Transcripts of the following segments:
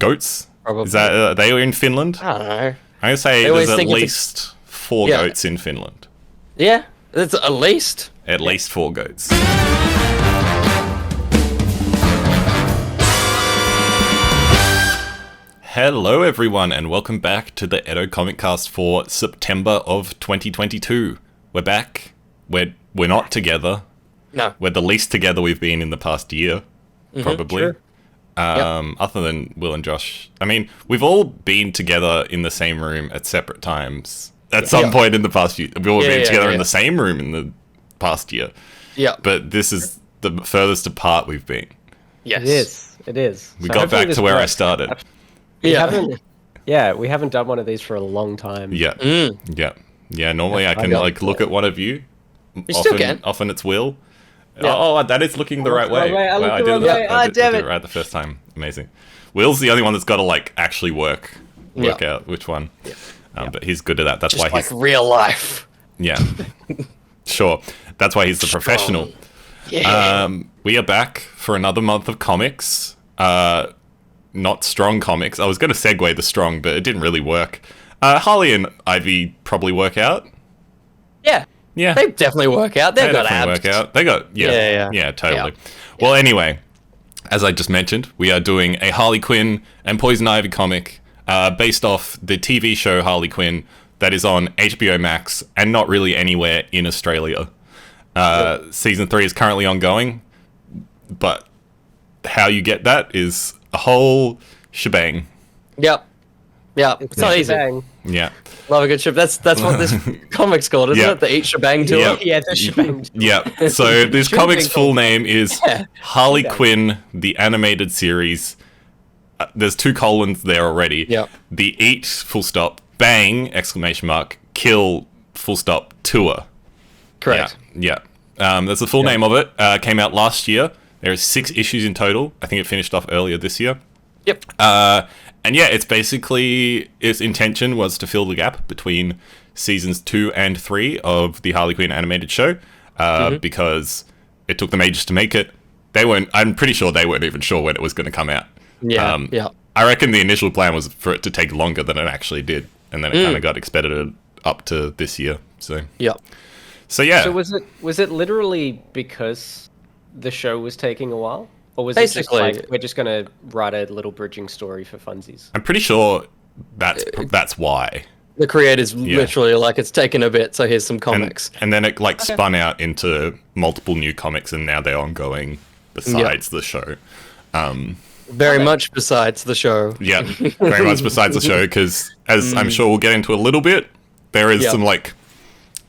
goats. Probably. Is that are they in Finland? I don't know. I'm gonna say there's at least 4 goats in Finland. Yeah, it's at least. At least 4 goats. Hello everyone and welcome back to the Edo Comic Cast for September of 2022. We're back. We're not together. No. We're the least together we've been in the past year, probably. Sure. Other than Will and Josh. I mean, we've all been together in the same room at separate times at some point in the past year. We've all been together in the same room in the past year. Yeah. But this is the furthest apart we've been. Yes. It is. We got back to where I started. We haven't done one of these for a long time. Yeah. Yeah, normally I can look at one of you. You still can. Often it's Will. Yeah. Oh, that is looking the right way. I did it right the first time. Amazing. Will's the only one that's got to actually work out which one. But he's good at that. That's Just why he's real life. Yeah. Sure. That's why he's the professional. Yeah. We are back for another month of comics. Not strong comics. I was going to segue the strong, but it didn't really work. Harley and Ivy probably work out. Yeah. Yeah. They definitely work out. They've got abs. Work out. They got yeah, totally. Yeah. Well, anyway, as I just mentioned, we are doing a Harley Quinn and Poison Ivy comic based off the TV show Harley Quinn that is on HBO Max and not really anywhere in Australia. Season 3 is currently ongoing, but how you get that is a whole shebang. Yep. It's not easy. Yeah. Love a good shebang. That's what this comic's called, isn't it? The Eat Shebang Tour? Yeah, the shebang. Yeah. So this comic's full name is Harley Quinn, the animated series. There's 2 colons there already. Yep. The Eat, full stop, bang, exclamation mark, kill, full stop, tour. Correct. Yeah. That's the full name of it. Came out last year. There are 6 issues in total. I think it finished off earlier this year. Yep. And yeah, it's basically, its intention was to fill the gap between seasons 2 and 3 of the Harley Quinn animated show, because it took them ages to make it. I'm pretty sure they weren't even sure when it was going to come out. Yeah. I reckon the initial plan was for it to take longer than it actually did, and then it kind of got expedited up to this year. So yeah. So was it literally because the show was taking a while? Or was Basically, it just we're just going to write a little bridging story for funsies? I'm pretty sure that's why. The creators literally it's taken a bit, so here's some comics. And then it spun out into multiple new comics, and now they're ongoing besides the show. Very much besides the show. Yeah, very much besides the show, because as I'm sure we'll get into a little bit, there is some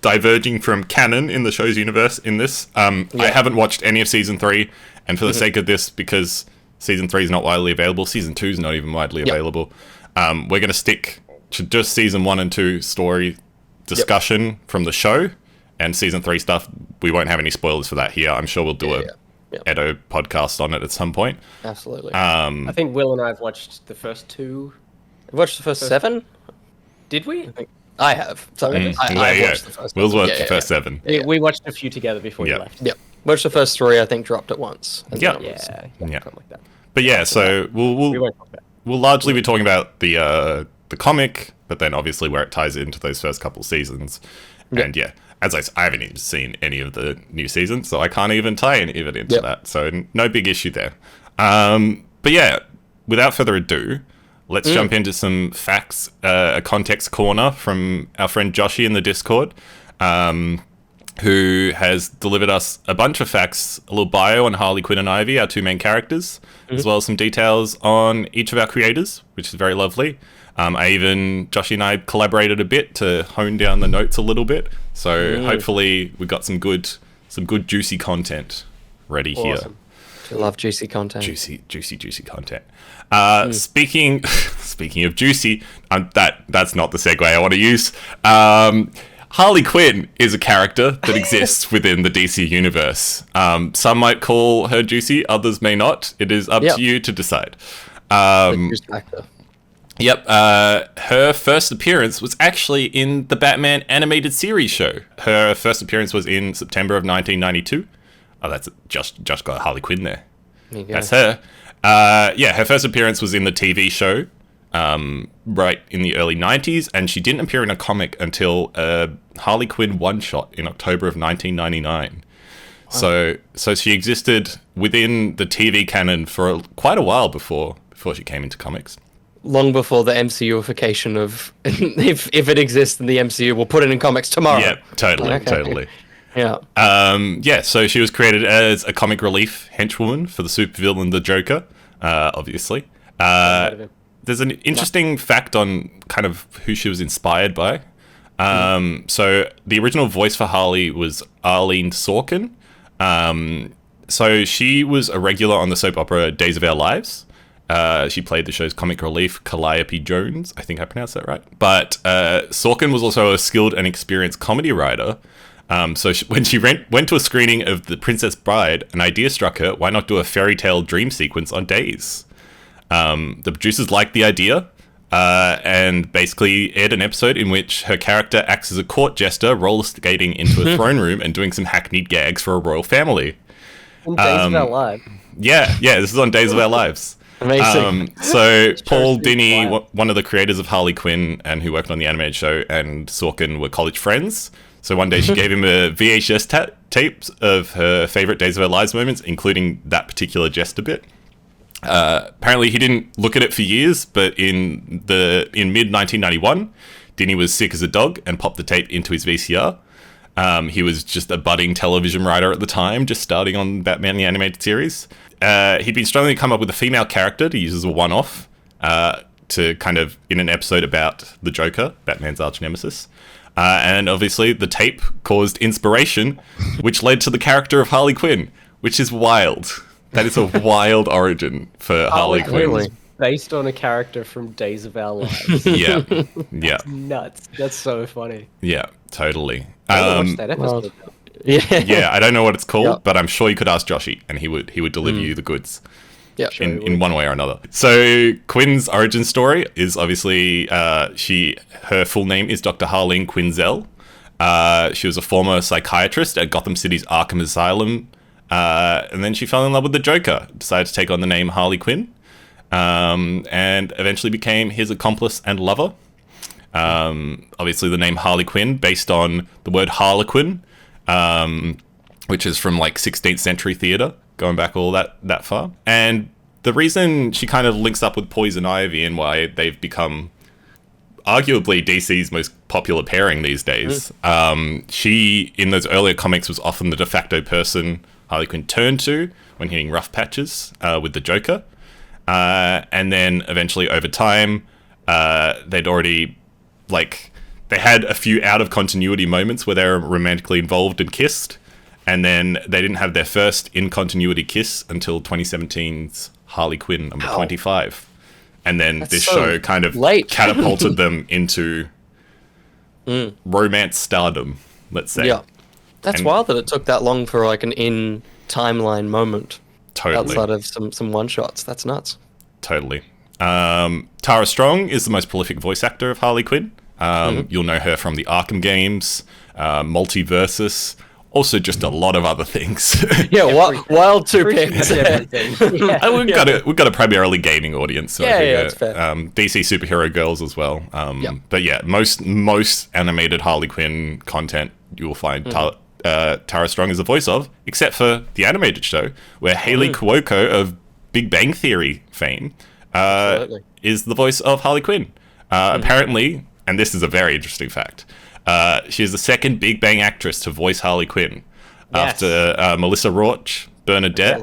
diverging from canon in the show's universe in this. I haven't watched any of season 3, and for the sake of this, because season 3 is not widely available, season 2 is not even widely available, we're going to stick to just season 1 and 2 story discussion from the show, and season 3 stuff, we won't have any spoilers for that here. I'm sure we'll do a Edo podcast on it at some point. Absolutely. I think Will and I have watched the first 2. Watched the first 7? Did we? I have. Sorry. I watched the first Will's watched the first 7. Yeah, we watched a few together before you left. Yep. Watched the first 3, I think dropped at once. Yeah. Something like that. But yeah, so we'll largely be talking about the comic, but then obviously where it ties into those first couple seasons. And as I haven't even seen any of the new seasons, so I can't even tie any of it into that. So no big issue there. But yeah, without further ado, let's jump into some facts, a context corner from our friend Joshy in the Discord, who has delivered us a bunch of facts, a little bio on Harley Quinn and Ivy, our 2 main characters, as well as some details on each of our creators, which is very lovely. Joshy and I collaborated a bit to hone down the notes a little bit, so hopefully we got some good juicy content ready here. I love juicy content. Juicy content. Speaking of juicy, that's not the segue I want to use. Harley Quinn is a character that exists within the DC universe. Some might call her juicy, others may not. It is up to you to decide. Yep. Her first appearance was actually in the Batman animated series show. Her first appearance was in September of 1992. Oh, that's just got Harley Quinn there. There you go. That's her. Yeah, her first appearance was in the TV show, right in the early 90s, and she didn't appear in a comic until Harley Quinn one-shot in October of 1999. Wow. So she existed within the TV canon for quite a while before she came into comics. Long before the MCUification of if it exists in the MCU, we'll put it in comics tomorrow. Yeah, totally. Yeah. Yeah, so she was created as a comic relief henchwoman for the supervillain the Joker, obviously. There's an interesting fact on kind of who she was inspired by. So the original voice for Harley was Arlene Sorkin. So she was a regular on the soap opera Days of Our Lives. She played the show's comic relief, Calliope Jones. I think I pronounced that right. But Sorkin was also a skilled and experienced comedy writer. So when she went to a screening of The Princess Bride, an idea struck her, why not do a fairy tale dream sequence on Days? The producers liked the idea and basically aired an episode in which her character acts as a court jester, roller skating into a throne room and doing some hackneyed gags for a royal family. On Days of Our Lives. Yeah, this is on Days of Our Lives. Amazing. So Paul Dini, one of the creators of Harley Quinn and who worked on the animated show, and Sorkin were college friends. So one day she gave him a VHS tape of her favorite Days of Our Lives moments, including that particular jester bit. Apparently he didn't look at it for years, but in mid-1991, Dini was sick as a dog and popped the tape into his VCR. He was just a budding television writer at the time, just starting on Batman the Animated Series. He'd been struggling to come up with a female character to use as a one-off to kind of, in an episode about the Joker, Batman's arch nemesis. And obviously the tape caused inspiration, which led to the character of Harley Quinn, which is wild. That is a wild origin for Harley Quinn. Was based on a character from Days of Our Lives. Yeah. That's nuts. That's so funny. Yeah, totally. I watched that episode. Yeah, I don't know what it's called, but I'm sure you could ask Joshy, and he would deliver you the goods. Yeah, in one way or another. So Quinn's origin story is obviously her full name is Dr. Harleen Quinzel. She was a former psychiatrist at Gotham City's Arkham Asylum, and then she fell in love with the Joker, decided to take on the name Harley Quinn, and eventually became his accomplice and lover. Obviously the name Harley Quinn based on the word harlequin, which is from like 16th century theatre, going back all that far. And the reason she kind of links up with Poison Ivy and why they've become arguably DC's most popular pairing these days, she, in those earlier comics, was often the de facto person Harley Quinn turned to when hitting rough patches with the Joker. And then eventually over time, they'd already, they had a few out of continuity moments where they were romantically involved and kissed. And then they didn't have their first in-continuity kiss until 2017's Harley Quinn number 25. And then this show kind of catapulted them into romance stardom, let's say. Yeah. That's wild that it took that long for like an in-timeline moment. Totally. Outside of some one-shots. That's nuts. Totally. Tara Strong is the most prolific voice actor of Harley Quinn. You'll know her from the Arkham games, Multiversus, also just a lot of other things. Yeah, wild two picks. We've got a primarily gaming audience. That's fair. DC superhero girls as well. But yeah, most animated Harley Quinn content you will find Tara Strong is the voice of, except for the animated show, where Haley Cuoco of Big Bang Theory fame is the voice of Harley Quinn. Apparently, and this is a very interesting fact, she is the second Big Bang actress to voice Harley Quinn, after Melissa Rauch, Bernadette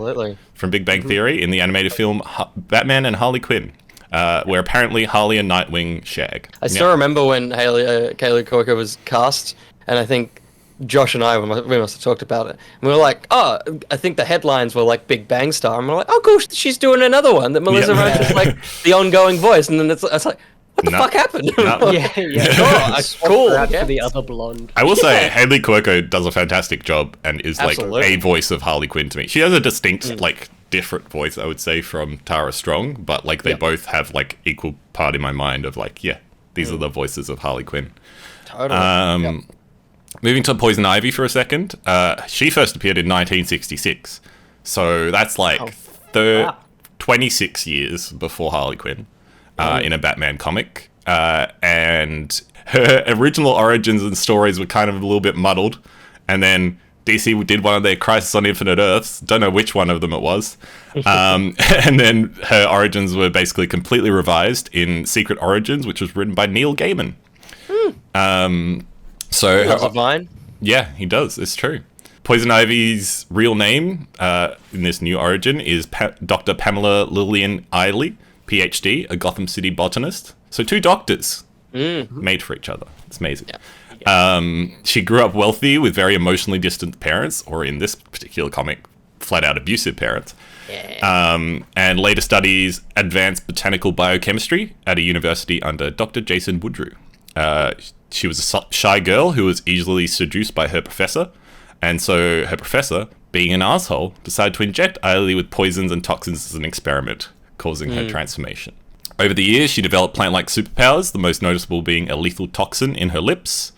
from Big Bang Theory in the animated film Batman and Harley Quinn, where apparently Harley and Nightwing shag. I still remember when Kaylee Cuoco was cast, and I think Josh and I, we must have talked about it. And we were like, I think the headlines were like Big Bang Star. And we're like, oh, cool, she's doing another one that Melissa Rauch is like the ongoing voice. And then it's like, what the fuck happened? Cool. For the other blonde. I will say, Haley Cuoco does a fantastic job and is like a voice of Harley Quinn to me. She has a distinct, different voice, I would say, from Tara Strong, but they both have equal part in my mind of these are the voices of Harley Quinn. Totally. Moving to Poison Ivy for a second, she first appeared in 1966, so that's 26 years before Harley Quinn in a Batman comic. And her original origins and stories were kind of a little bit muddled. And then DC did one of their Crisis on Infinite Earths. Don't know which one of them it was. And then her origins were basically completely revised in Secret Origins, which was written by Neil Gaiman. So He loves a vine. yeah, he does. It's true. Poison Ivy's real name in this new origin is Dr. Pamela Lillian Eiley, PhD, a Gotham City botanist. So 2 doctors made for each other. It's amazing. Yeah. She grew up wealthy with very emotionally distant parents, or in this particular comic, flat-out abusive parents. And later studies advanced botanical biochemistry at a university under Dr. Jason Woodrue. She was a shy girl who was easily seduced by her professor, and so her professor, being an asshole, decided to inject Eiley with poisons and toxins as an experiment, causing her transformation. Over the years, she developed plant-like superpowers, the most noticeable being a lethal toxin in her lips.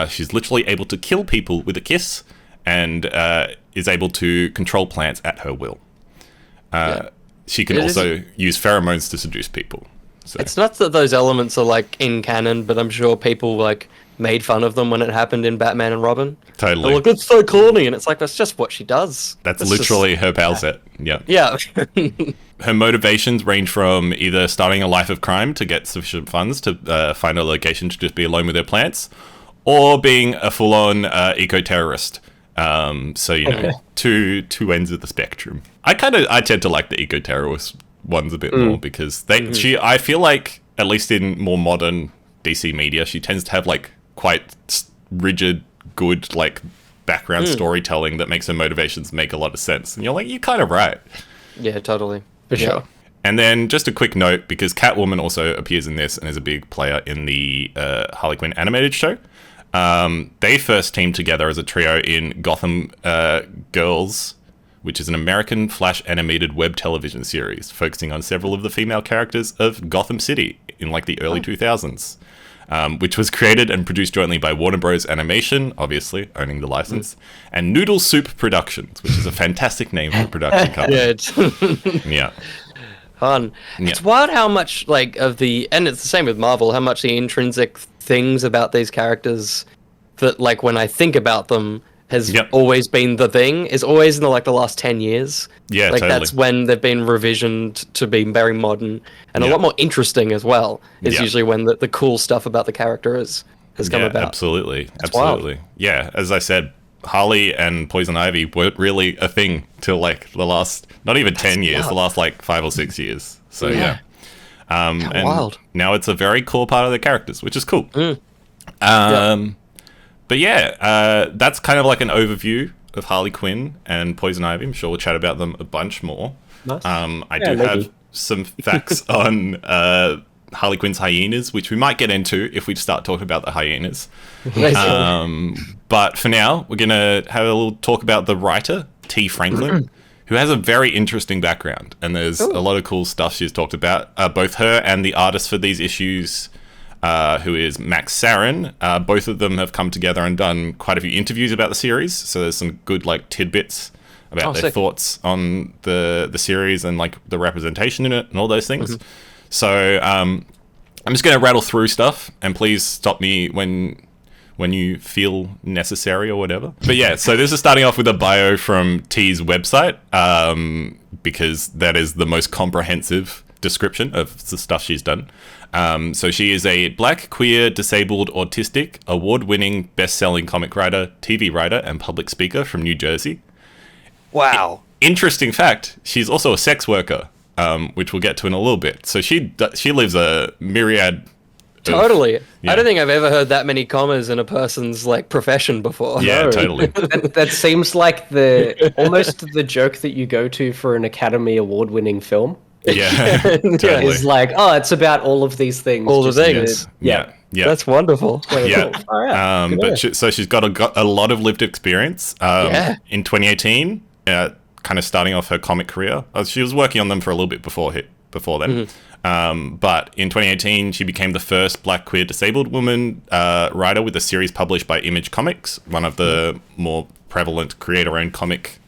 She's literally able to kill people with a kiss, and is able to control plants at her will. She can also use pheromones to seduce people. So. It's nuts that those elements are like in canon, but I'm sure people like made fun of them when it happened in Batman and Robin. Totally. They're like, it's so corny, and it's like, that's just what she does. That's literally her power set. Yeah. Yeah. Her motivations range from either starting a life of crime to get sufficient funds to find a location to just be alone with her plants, or being a full-on eco-terrorist. So, you know, two ends of the spectrum. I tend to like the eco-terrorist ones a bit more because I feel like, at least in more modern DC media, she tends to have like quite rigid, good like background storytelling that makes her motivations make a lot of sense. And you're like, you're kind of right. Yeah, totally. For sure. And then just a quick note, because Catwoman also appears in this and is a big player in the Harley Quinn animated show. They first teamed together as a trio in Gotham Girls, which is an American Flash animated web television series focusing on several of the female characters of Gotham City in like the early 2000s, which was created and produced jointly by Warner Bros. Animation, obviously owning the license, and Noodle Soup Productions, which is a fantastic name for a production company. Yeah. Fun. Yeah. It's wild how much like of the, and it's the same with Marvel, how much the intrinsic things about these characters that like when I think about them has always been the thing is always in the last 10 years. Yeah, like totally. that's when they've been revisioned to be very modern and a lot more interesting as well. Is usually when the cool stuff about the character has come about. Absolutely. Absolutely. Yeah, as I said, Harley and Poison Ivy weren't really a thing till like the last, not even 10 years, the last like 5 or 6 years. So yeah. And wild. Now it's a very core part of the characters, which is cool. But yeah, that's kind of like an overview of Harley Quinn and Poison Ivy. I'm sure we'll chat about them a bunch more. Nice. I do have some facts on Harley Quinn's hyenas, which we might get into if we start talking about the hyenas. But for now, we're going to have a little talk about the writer, T. Franklin, who has a very interesting background. And there's a lot of cool stuff she's talked about. Both her and the artist for these issues, who is Max Sarin. Both of them have come together and done quite a few interviews about the series. So there's some good like tidbits about their thoughts on the series and like the representation in it and all those things. So I'm just going to rattle through stuff, and please stop me when you feel necessary or whatever. But yeah, so this is starting off with a bio from T's website, because that is the most comprehensive description of the stuff she's done. So she is a black, queer, disabled, autistic, award-winning, best-selling comic writer, TV writer, and public speaker from New Jersey. Wow. Interesting fact, she's also a sex worker, which we'll get to in a little bit. So she lives a myriad Totally. I don't think I've ever heard that many commas in a person's like profession before. Yeah, No. totally. That seems like almost the joke that you go to for an Academy Award-winning film. Yeah, totally. Is like, oh, it's about all of these things. All the just things. Yeah. That's wonderful. Yeah. All right. But so she's got a lot of lived experience. In 2018, kind of starting off her comic career. She was working on them for a little bit before then. But in 2018, she became the first black, queer, disabled woman writer with a series published by Image Comics, one of the more prevalent creator-owned comic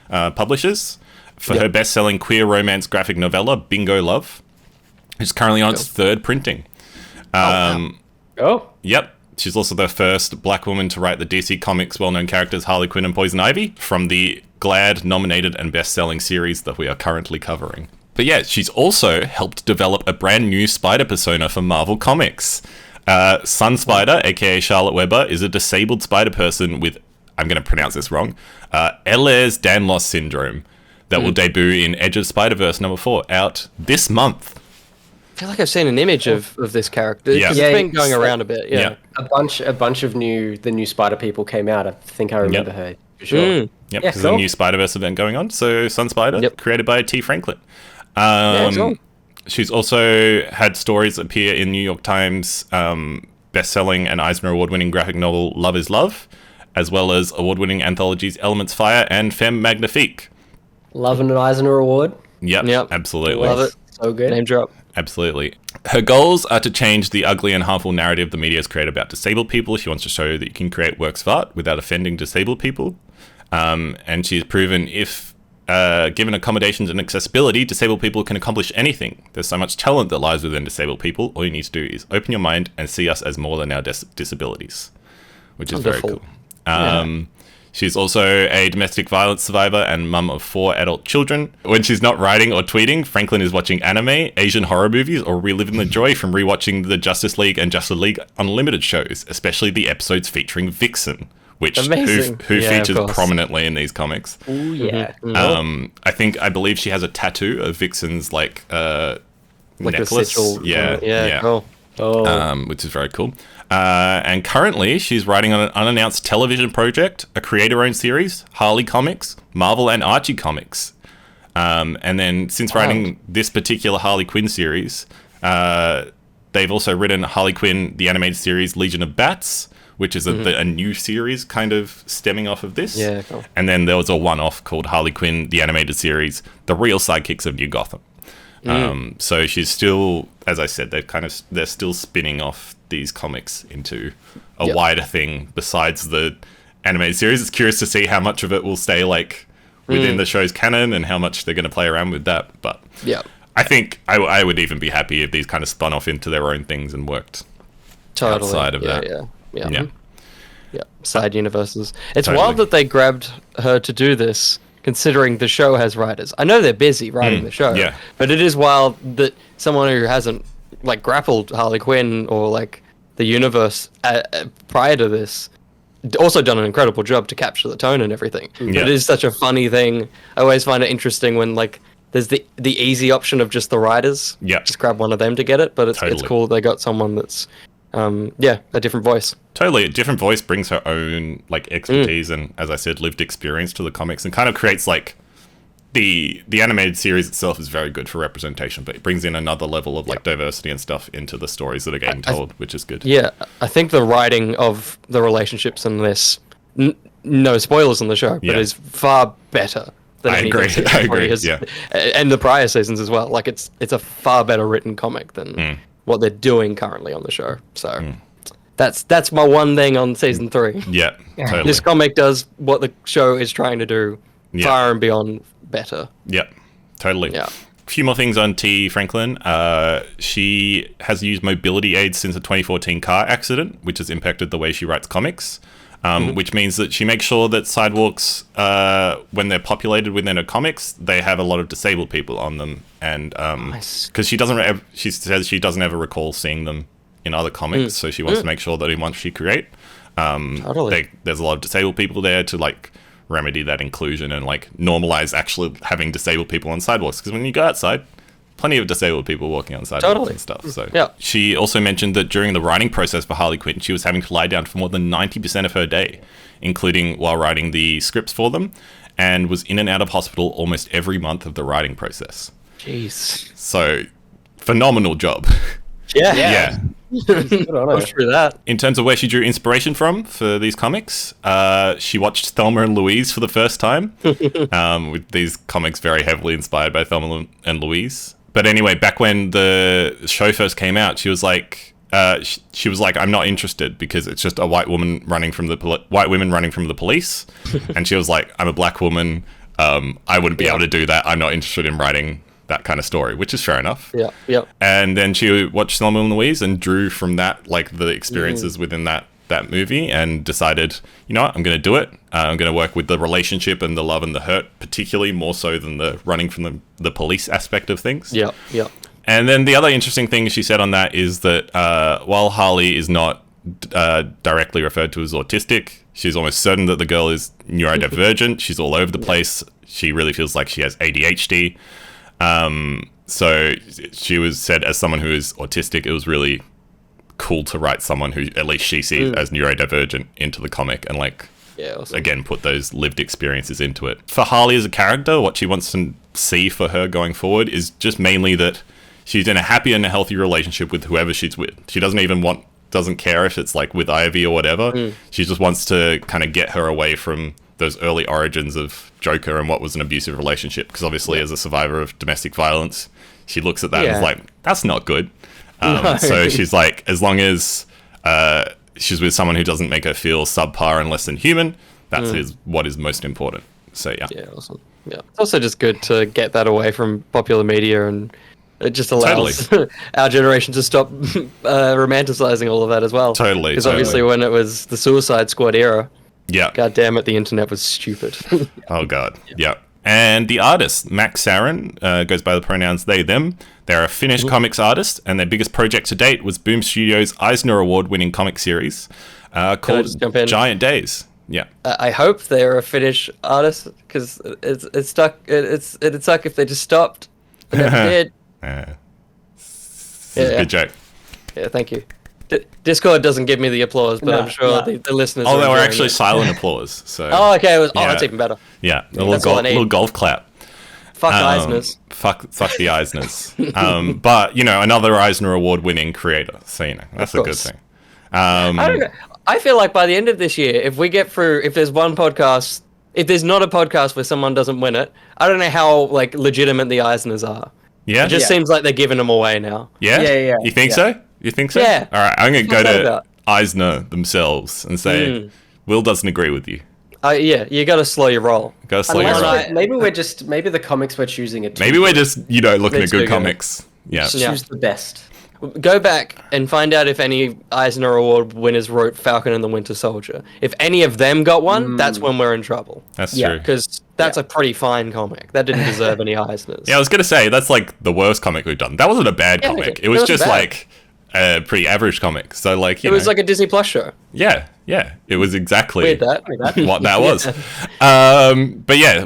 publishers. for her best-selling queer romance graphic novella, Bingo Love, which is currently on its third printing. Yep. She's also the first black woman to write the DC Comics well-known characters Harley Quinn and Poison Ivy from the GLAAD-nominated and best-selling series that we are currently covering. But yeah, she's also helped develop a brand new Spider persona for Marvel Comics. Sun Spider, aka Charlotte Weber, is a disabled spider person with, I'm going to pronounce this wrong, Ehlers-Danlos syndrome that will debut in Edge of Spider-Verse #4 out this month. I feel like I've seen an image of this character. Yeah. It's been going around a bit. Yeah. A bunch of the new Spider people came out. I think I remember her for sure. Yep, there's a new Spider-Verse event going on. So Sun Spider, created by T. Franklin. She's also had stories appear in New York Times best-selling and Eisner Award-winning graphic novel Love is Love, as well as award-winning anthologies Elements Fire and Femme Magnifique. Love an Eisner Award. Yep, absolutely. Love it. So good. Name drop. Absolutely. Her goals are to change the ugly and harmful narrative the media has created about disabled people. She wants to show that you can create works of art without offending disabled people. And she's proven if given accommodations and accessibility, disabled people can accomplish anything. There's so much talent that lies within disabled people. All you need to do is open your mind and see us as more than our disabilities, which is very cool. She's also a domestic violence survivor and mum of 4 adult children. When she's not writing or tweeting, Franklin is watching anime, Asian horror movies, or reliving the joy from rewatching the Justice League and Justice League Unlimited shows, especially the episodes featuring Vixen, who features prominently in these comics. Ooh, yeah. I believe she has a tattoo of Vixen's necklace. Cool. Which is very cool. And currently, she's writing on an unannounced television project, a creator-owned series, Harley Comics, Marvel and Archie Comics. And then, since writing this particular Harley Quinn series, they've also written Harley Quinn, the animated series Legion of Bats, which is a new series kind of stemming off of this. Yeah, cool. And then there was a one-off called Harley Quinn, the animated series, The Real Sidekicks of New Gotham. So she's still, as I said, they're still spinning off these comics into a wider thing besides the animated series. It's curious to see how much of it will stay within the show's canon and how much they're going to play around with that. But I think I would even be happy if these kind of spun off into their own things and worked outside of that. Yeah. Side universes. It's wild that they grabbed her to do this, considering the show has writers. I know they're busy writing the show, but it is wild that someone who hasn't grappled Harley Quinn or the universe prior to this also done an incredible job to capture the tone and everything. But it is such a funny thing. I always find it interesting when there's the easy option of just the writers. Just grab one of them to get it. But it's cool they got someone that's a different voice. Totally, a different voice brings her own expertise and, as I said, lived experience to the comics, and kind of creates the animated series itself is very good for representation, but it brings in another level of diversity and stuff into the stories that are getting told, which is good. Yeah, I think the writing of the relationships in this, no spoilers on the show, but is far better than I agree. And the prior seasons as well. It's a far better written comic than what they're doing currently on the show. So that's my one thing on season 3. Yeah, totally. This comic does what the show is trying to do far and beyond better. Yeah, totally. Yeah. A few more things on T. Franklin. She has used mobility aids since a 2014 car accident, which has impacted the way she writes comics. Which means that she makes sure that sidewalks, when they're populated within her comics, they have a lot of disabled people on them, and because she says she doesn't ever recall seeing them in other comics, so she wants to make sure that in ones she create, there's a lot of disabled people there to remedy that inclusion and normalize actually having disabled people on sidewalks. Because when you go outside, plenty of disabled people walking on sidewalks and stuff. So she also mentioned that during the writing process for Harley Quinn, she was having to lie down for more than 90% of her day, including while writing the scripts for them, and was in and out of hospital almost every month of the writing process. Jeez. So, phenomenal job. Yeah. Good on her. Through that. In terms of where she drew inspiration from for these comics, she watched Thelma and Louise for the first time, with these comics very heavily inspired by Thelma and Louise. But anyway, back when the show first came out, she was like, I'm not interested because it's just a white women running from the police. And she was like, I'm a black woman. I wouldn't be able to do that. I'm not interested in writing that kind of story, which is fair enough. Yeah. And then she watched Thelma and Louise and drew from that, like the experiences within that movie, and decided, you know what, I'm going to do it. I'm going to work with the relationship and the love and the hurt, particularly more so than the running from the police aspect of things. Yeah. And then the other interesting thing she said on that is that while Harley is not directly referred to as autistic, she's almost certain that the girl is neurodivergent. She's all over the place. She really feels like she has ADHD. So she was said, as someone who is autistic, it was really cool to write someone who at least she sees as neurodivergent into the comic, and awesome. Again, put those lived experiences into it. For Harley as a character, what she wants to see for her going forward is just mainly that she's in a happy and a healthy relationship with whoever she's with. She doesn't care if it's like with Ivy or whatever. She just wants to kind of get her away from those early origins of Joker and what was an abusive relationship, because obviously as a survivor of domestic violence, she looks at that and is like, that's not good. So she's like, as long as she's with someone who doesn't make her feel subpar and less than human, that's what is most important. So yeah, awesome. Yeah, it's also just good to get that away from popular media, and it just allows our generation to stop romanticizing all of that as well. Totally. Because obviously when it was the Suicide Squad era, god damn it, the internet was stupid. Oh god, yeah. And the artist, Max Sarin, goes by the pronouns they, them. They're a Finnish comics artist, and their biggest project to date was Boom Studios' Eisner Award-winning comic series called Giant Days. Yeah. I hope they're a Finnish artist, because it's stuck. It'd suck if they just stopped. But never did. This is a good joke. Yeah, thank you. Discord doesn't give me the applause, but I'm sure the listeners. Oh, they were actually silent applause. So. Oh, okay. That's even better. Yeah, a little golf clap. Fuck Eisners. Fuck the Eisners. But another Eisner Award-winning creator, so that's a good thing. I don't know. I feel like by the end of this year, if we get through, if there's one podcast, if there's not a podcast where someone doesn't win it, I don't know how legitimate the Eisners are. Yeah, it just seems like they're giving them away now. Yeah. You think so? You think so? Yeah. All right, I'm going to go to Eisner themselves and say, Will doesn't agree with you. You got to slow your roll. Maybe the comics we're choosing are maybe we're just, looking at good comics. Yeah. Choose the best. Go back and find out if any Eisner Award winners wrote Falcon and the Winter Soldier. If any of them got one, that's when we're in trouble. That's true. Because that's a pretty fine comic. That didn't deserve any Eisners. Yeah, I was going to say, that's the worst comic we've done. That wasn't a bad comic. It was just a pretty average comic. So it was like a Disney Plus show. Yeah. It was exactly Weird what that was. But yeah,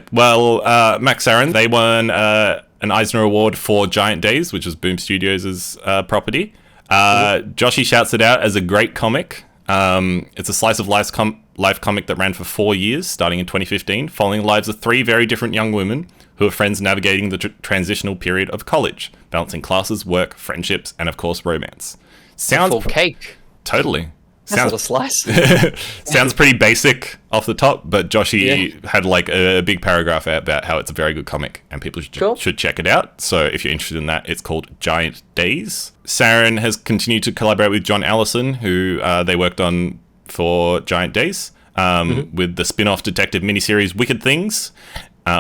Max Sarin, they won an Eisner Award for Giant Days, which is Boom Studios' property. Joshy shouts it out as a great comic. It's a slice of life comic that ran for 4 years, starting in 2015, following the lives of 3 very different young women who are friends navigating the transitional period of college, balancing classes, work, friendships, and of course romance. Sounds full cake. Totally. Sounds a slice. Sounds pretty basic off the top, but Joshy had a big paragraph about how it's a very good comic and people should check it out. So if you're interested in that, it's called Giant Days. Sarin has continued to collaborate with John Allison, who they worked on for Giant Days, with the spin-off detective miniseries Wicked Things,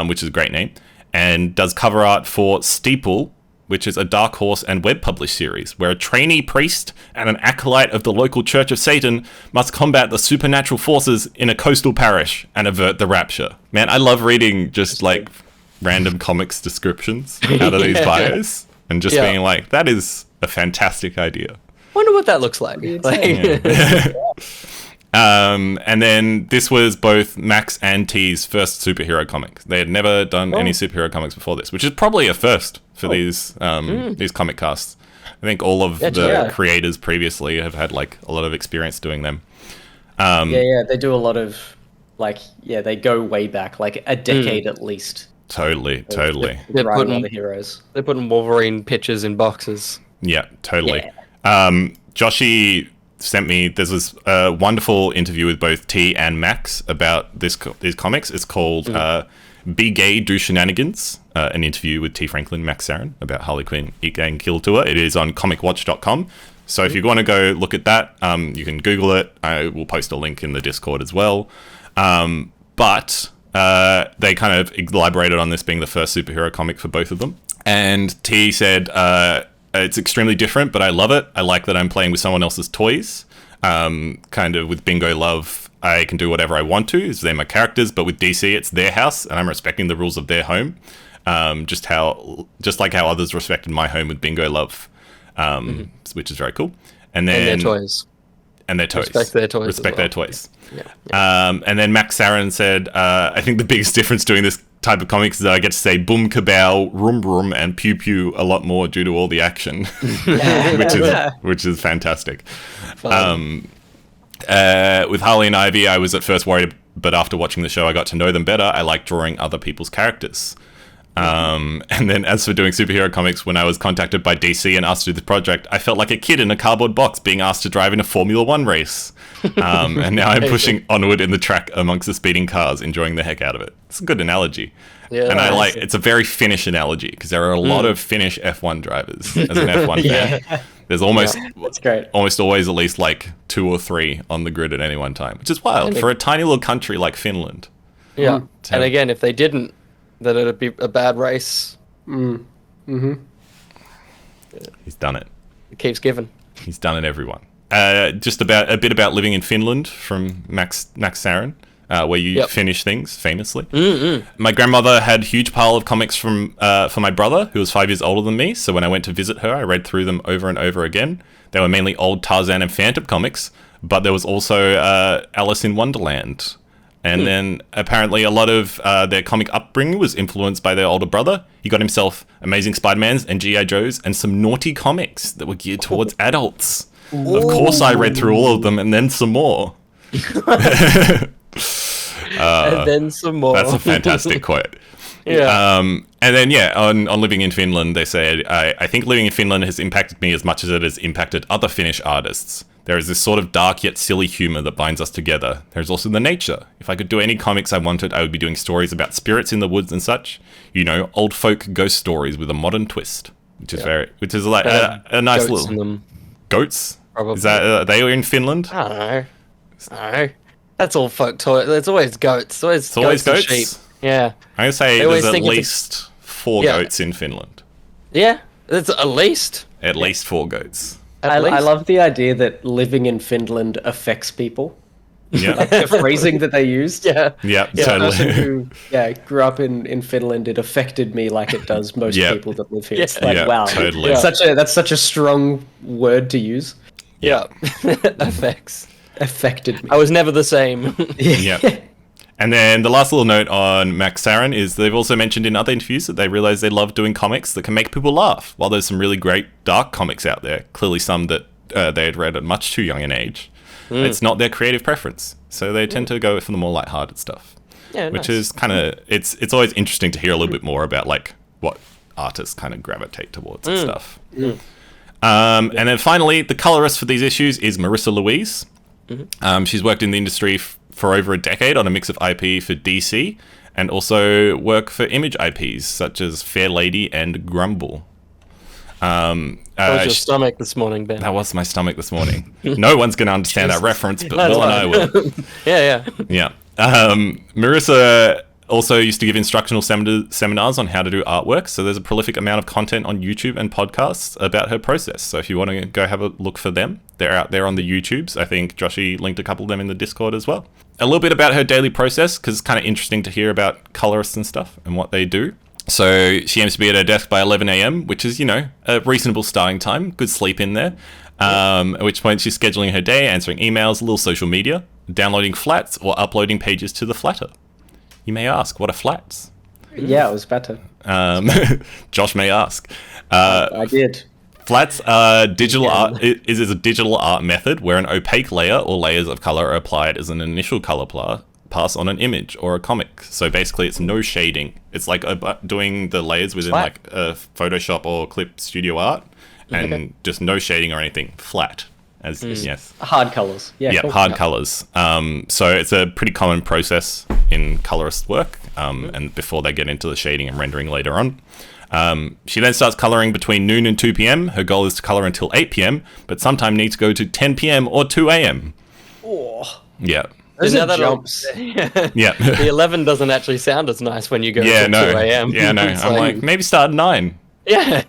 which is a great name, and does cover art for Steeple, which is a Dark Horse and web-published series, where a trainee priest and an acolyte of the local Church of Satan must combat the supernatural forces in a coastal parish and avert the rapture. Man, I love reading just, random comics descriptions out of these bios, and just being like, that is a fantastic idea. Wonder what that looks like. And then this was both Max and T's first superhero comic. They had never done any superhero comics before this, which is probably a first for these comic casts. I think all of the creators previously have had a lot of experience doing them. They do a lot of they go way back, a decade at least. Totally. They're putting Wolverine pictures in boxes. Yeah, totally. Joshy sent me, there's this wonderful interview with both T and Max about these comics. It's called Be Gay, Do Shenanigans, an interview with T. Franklin, Max Sarin about Harley Quinn, Eat Gang, Kill Tour. It is on comicwatch.com. So if you want to go look at that, you can Google it. I will post a link in the Discord as well. But They kind of elaborated on this being the first superhero comic for both of them. And T said, it's extremely different, but I love it. I like that I'm playing with someone else's toys. Kind of with Bingo Love, I can do whatever I want to. They're my characters, but with DC, it's their house, and I'm respecting the rules of their home. Just like how others respected my home with Bingo Love, which is very cool. And their toys. And their toys. Respect their toys. Respect their toys. Yeah. And then Max Sarin said, I think the biggest difference doing this type of comics is that I get to say boom, kabow, room, room, and pew, pew a lot more due to all the action, which is fantastic. With Harley and Ivy, I was at first worried, but after watching the show, I got to know them better. I like drawing other people's characters. And then as for doing superhero comics, when I was contacted by DC and asked to do the project, I felt like a kid in a cardboard box being asked to drive in a Formula One race. And now I'm pushing onward in the track amongst the speeding cars, enjoying the heck out of it. It's a good analogy. Yeah, and it's a very Finnish analogy because there are a lot of Finnish F1 drivers as an F1 fan. There's almost always at least like 2 or 3 on the grid at any one time, which is wild for a tiny little country like Finland. Yeah. And again, if they didn't, then it'd be a bad race. He's done it. It keeps giving. He's done it, everyone. Just a bit about living in Finland from Max Sarin, where you finish things famously. My grandmother had a huge pile of comics for my brother, who was 5 years older than me. So when I went to visit her, I read through them over and over again. They were mainly old Tarzan and Phantom comics, but there was also Alice in Wonderland. And then apparently a lot of their comic upbringing was influenced by their older brother. He got himself Amazing Spider-Mans and G.I. Joes and some naughty comics that were geared towards adults. Ooh. Of course I read through all of them and then some more. And then some more. That's a fantastic quote. Yeah. And then, on living in Finland, they said, I think living in Finland has impacted me as much as it has impacted other Finnish artists. There is this sort of dark yet silly humor that binds us together. There's also the nature. If I could do any comics I wanted, I would be doing stories about spirits in the woods and such. You know, old folk ghost stories with a modern twist, which is like a nice goats little goats. Probably. Is that are they in Finland? I don't know. That's all folk toys. It's always goats. It's always goats. And sheep. Yeah. I'm gonna say there's at least 4 goats in Finland. Yeah, it's at least. At least 4 goats. I love the idea that living in Finland affects people. Yeah. Like the phrasing that they used. Yeah, totally. As a person who grew up in Finland, it affected me like it does most people that live here. Yeah. It's like, wow. Totally. That's such a strong word to use. Yeah. Affects. Affected me. I was never the same. Yeah. And then the last little note on Max Sarin is they've also mentioned in other interviews that they realize they love doing comics that can make people laugh. While there's some really great dark comics out there, clearly some that they had read at much too young an age, it's not their creative preference. So they tend to go for the more lighthearted stuff. Yeah, which is kind of, it's always interesting to hear a little bit more about like what artists kind of gravitate towards and stuff. And then finally, the colorist for these issues is Marissa Louise. She's worked in the industry for over a decade on a mix of IP for DC and also work for Image IPs such as Fair Lady and Grumble. That was your stomach this morning, Ben. That was my stomach this morning. No one's going to understand that reference, but Will and I will. Yeah. Marissa also used to give instructional seminars on how to do artwork, so there's a prolific amount of content on YouTube and podcasts about her process. So if you want to go have a look for them, they're out there on the YouTubes. I think Joshy linked a couple of them in the Discord as well. A little bit about her daily process, because it's kind of interesting to hear about colorists and stuff and what they do. So she aims to be at her desk by 11 a.m, which is, a reasonable starting time. Good sleep in there. At which point she's scheduling her day, answering emails, a little social media, downloading flats, or uploading pages to the Flatter. You may ask, what are flats? Yeah, I was about to. Josh may ask. I did. Flats are digital art. It is a digital art method where an opaque layer or layers of color are applied as an initial color pass on an image or a comic. So basically, it's no shading. It's like doing the layers within like a Photoshop or Clip Studio Art, and just no shading or anything. Flat. Yes. Hard colors. Yeah, cool. Hard colors. So it's a pretty common process in colorist work, and before they get into the shading and rendering later on. She then starts coloring between noon and 2 p.m. Her goal is to color until 8 p.m, but sometimes needs to go to 10 p.m. or 2 a.m. Oh. Yeah. Those now are that jumps. Yeah. The 11 doesn't actually sound as nice when you go Yeah, to no. 2 a.m. Yeah, no. It's I'm like, maybe start at 9. yeah.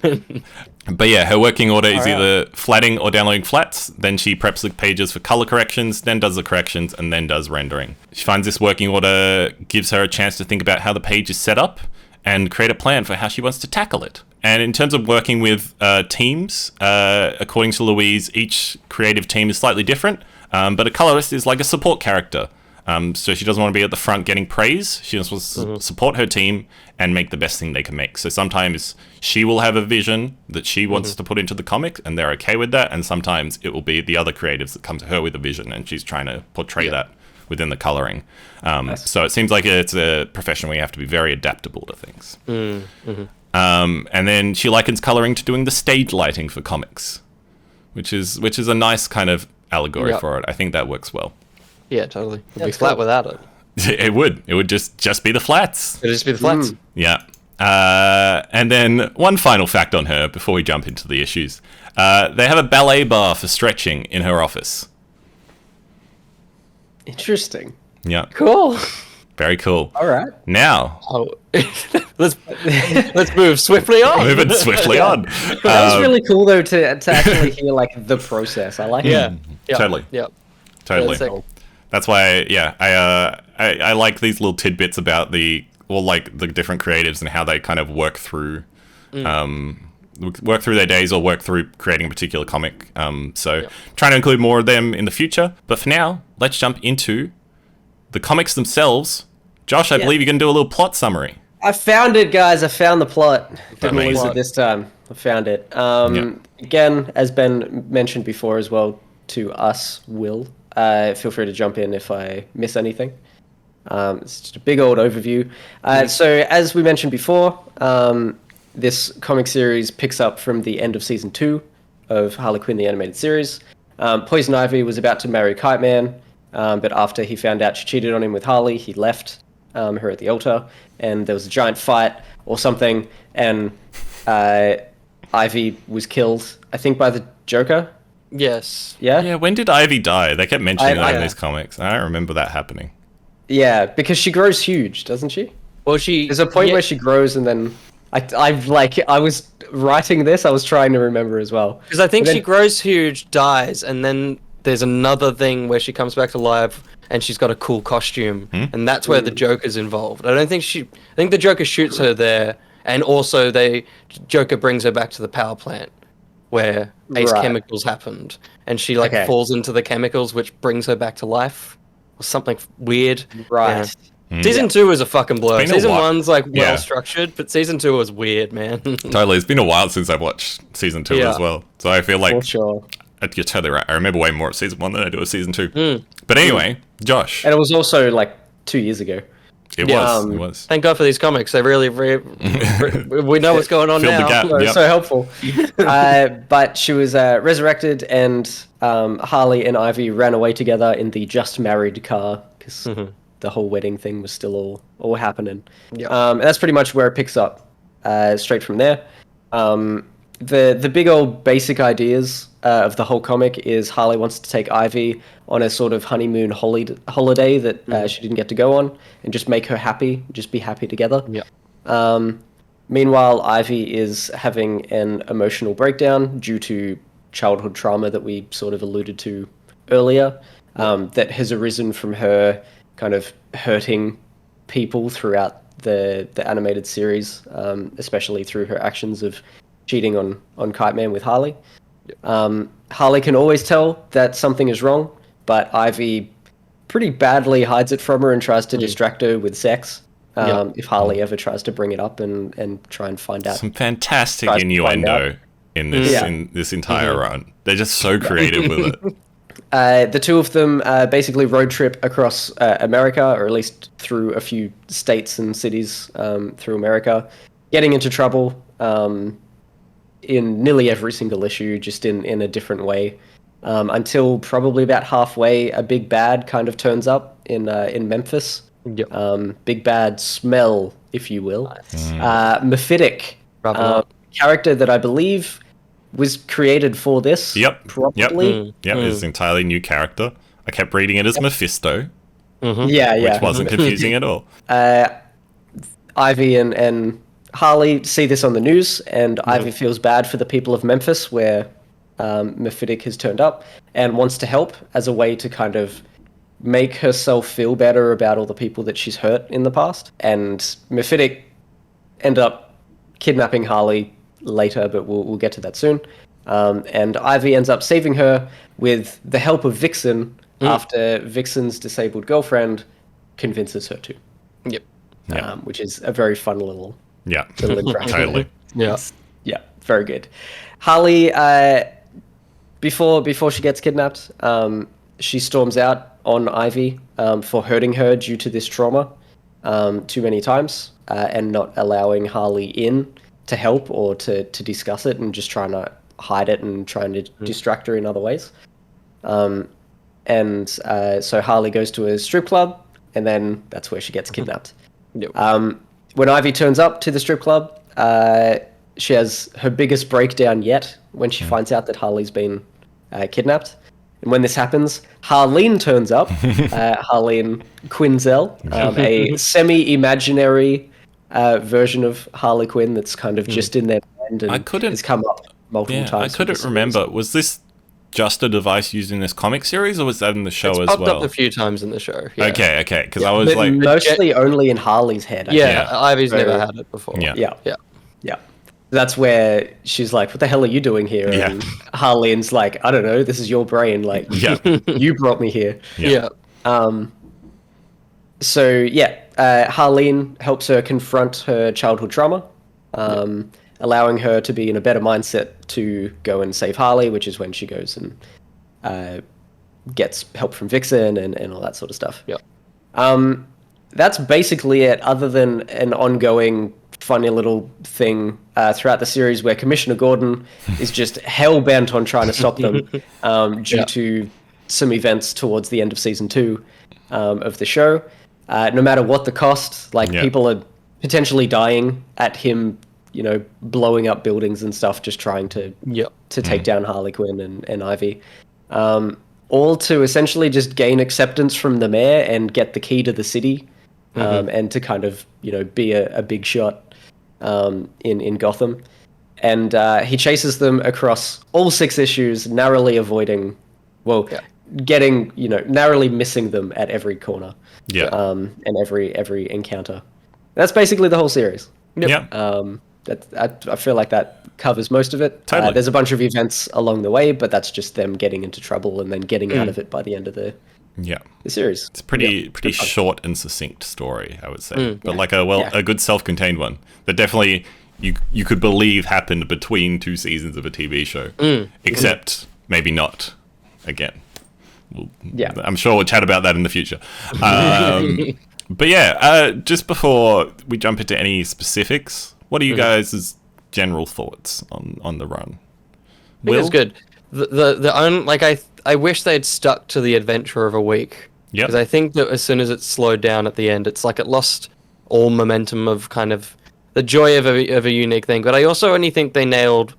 But yeah, her working order is Alright. either flatting or downloading flats, then she preps the pages for color corrections, then does the corrections, and then does rendering. She finds this working order gives her a chance to think about how the page is set up and create a plan for how she wants to tackle it. And in terms of working with teams, according to Louise, each creative team is slightly different, but a colorist is like a support character. So she doesn't want to be at the front getting praise. She just wants to support her team and make the best thing they can make. So sometimes she will have a vision that she wants to put into the comic and they're okay with that. And sometimes it will be the other creatives that come to her with a vision and she's trying to portray that within the coloring. So it seems like it's a profession where you have to be very adaptable to things. And then she likens coloring to doing the stage lighting for comics, which is a nice kind of allegory for it. I think that works well. Yeah, totally. It'd be flat without it. It would. It would just be the flats. It'd just be the flats. Yeah. And then one final fact on her before we jump into the issues. They have a ballet bar for stretching in her office. Interesting. Yeah. Cool. Very cool. All right. Now, Oh, let's move swiftly on. moving swiftly on. That was really cool though to actually hear like the process. I like it. Yeah. Totally. Yeah. Totally. That's sick. That's why, I like these little tidbits about the different creatives and how they kind of work through their days or work through creating a particular comic. Trying to include more of them in the future. But for now, let's jump into the comics themselves. Josh, I believe you're going to do a little plot summary. I found it, guys. I found the plot. Didn't Amazing. lose it this time. I found it. Again, as Ben mentioned before as well to us, Will, feel free to jump in if I miss anything. It's just a big old overview. So as we mentioned before, this comic series picks up from the end of season 2 of Harley Quinn, the animated series. Poison Ivy was about to marry Kite Man, but after he found out she cheated on him with Harley, he left her at the altar, and there was a giant fight or something, and Ivy was killed, I think, by the Joker. Yes. Yeah? Yeah, when did Ivy die? They kept mentioning that in I- these comics. I don't remember that happening. Yeah, because she grows huge, doesn't she? Well, There's a point where she grows, and then I was writing this, I was trying to remember as well. Because I think But then- she grows huge, dies, and then there's another thing where she comes back to life and she's got a cool costume, and that's where the Joker's involved. I think the Joker shoots her there, and also Joker brings her back to the power plant where Ace Right. Chemicals happened, and she Okay. falls into the chemicals, which brings her back to life, or something weird. Right. Yeah. Season 2 is a fucking blur. It's been a Season while. 1's like Yeah. well structured, but season 2 was weird, man. Totally. It's been a while since I've watched season 2 as well. So I feel like For sure. you're totally right. I remember way more of season 1 than I do of season 2. But anyway, Josh. And it was also like 2 years ago. It Yeah. was. Thank God for these comics. They really, we know what's going on Filled the now. gap. So, Yep. so helpful. But she was resurrected, and Harley and Ivy ran away together in the just married car because the whole wedding thing was still all happening. Yep. And that's pretty much where it picks up, straight from there. The big old basic ideas of the whole comic is Harley wants to take Ivy on a sort of honeymoon holiday that she didn't get to go on, and just make her happy, just be happy together. Yeah. Meanwhile, Ivy is having an emotional breakdown due to childhood trauma that we sort of alluded to earlier, that has arisen from her kind of hurting people throughout the animated series, especially through her actions of cheating on Kite Man with Harley. Harley can always tell that something is wrong, but Ivy pretty badly hides it from her and tries to distract her with sex. If Harley ever tries to bring it up and try and find out. Some fantastic Tries to find innuendo in this Yeah. in this entire run. They're just so creative with it. The two of them basically road trip across America, or at least through a few states and cities through America, getting into trouble in nearly every single issue, just in a different way, until probably about halfway, a big bad kind of turns up in Memphis. Yep. Big bad Smell, if you will. Mephitic, Rather character that I believe was created for this. Yep. Probably. Yep, it's an entirely new character. I kept reading it as Mephisto. Yeah, yeah. Which wasn't confusing at all. Ivy and Harley see this on the news, and Ivy feels bad for the people of Memphis, where Mephitic has turned up, and wants to help as a way to kind of make herself feel better about all the people that she's hurt in the past. And Mephitic end up kidnapping Harley later, but we'll get to that soon. And Ivy ends up saving her with the help of Vixen after Vixen's disabled girlfriend convinces her to. Yep. Which is a very fun little interaction. Totally. Yeah. Yeah, very good. Harley, before she gets kidnapped, she storms out on Ivy for hurting her due to this trauma too many times and not allowing Harley in to help or to discuss it, and just trying to hide it and trying to distract her in other ways. So Harley goes to a strip club, and then that's where she gets kidnapped. Yep. When Ivy turns up to the strip club, she has her biggest breakdown yet when she finds out that Harley's been kidnapped. And when this happens, Harleen turns up, Harleen Quinzel, a semi-imaginary version of Harley Quinn that's kind of just in their mind and has come up multiple times. I couldn't remember. Was this just a device used in this comic series, or was that in the show as popped well? up a few times in the show. Yeah. Okay. Because I was like... Mostly only in Harley's head. Ivy's never had it before. Yeah. That's where she's like, what the hell are you doing here? Yeah. And Harleen's like, I don't know, this is your brain. Like, you brought me here. Yeah. Harleen helps her confront her childhood trauma, allowing her to be in a better mindset to go and save Harley, which is when she goes and gets help from Vixen and all that sort of stuff. Yeah. That's basically it, other than an ongoing funny little thing throughout the series where Commissioner Gordon is just hell-bent on trying to stop them due to some events towards the end of season 2 of the show. No matter what the cost, people are potentially dying at him, blowing up buildings and stuff, just trying to take down Harley Quinn and Ivy. All to essentially just gain acceptance from the mayor and get the key to the city, and to kind of, be a big shot in Gotham. And he chases them across all 6 issues, narrowly avoiding, narrowly missing them at every corner. And every encounter. That's basically the whole series. I feel like that covers most of it. Totally. There's a bunch of events along the way, but that's just them getting into trouble and then getting out of it by the end of the series. It's a pretty short and succinct story, I would say. But a good self-contained one that definitely you could believe happened between 2 seasons of a TV show. Except maybe not again. I'm sure we'll chat about that in the future. But just before we jump into any specifics, what are you guys' general thoughts on the run? I think it's good. I wish they'd stuck to the adventure of a week. Because I think that as soon as it slowed down at the end, it's like it lost all momentum of kind of the joy of a unique thing. But I also only think they nailed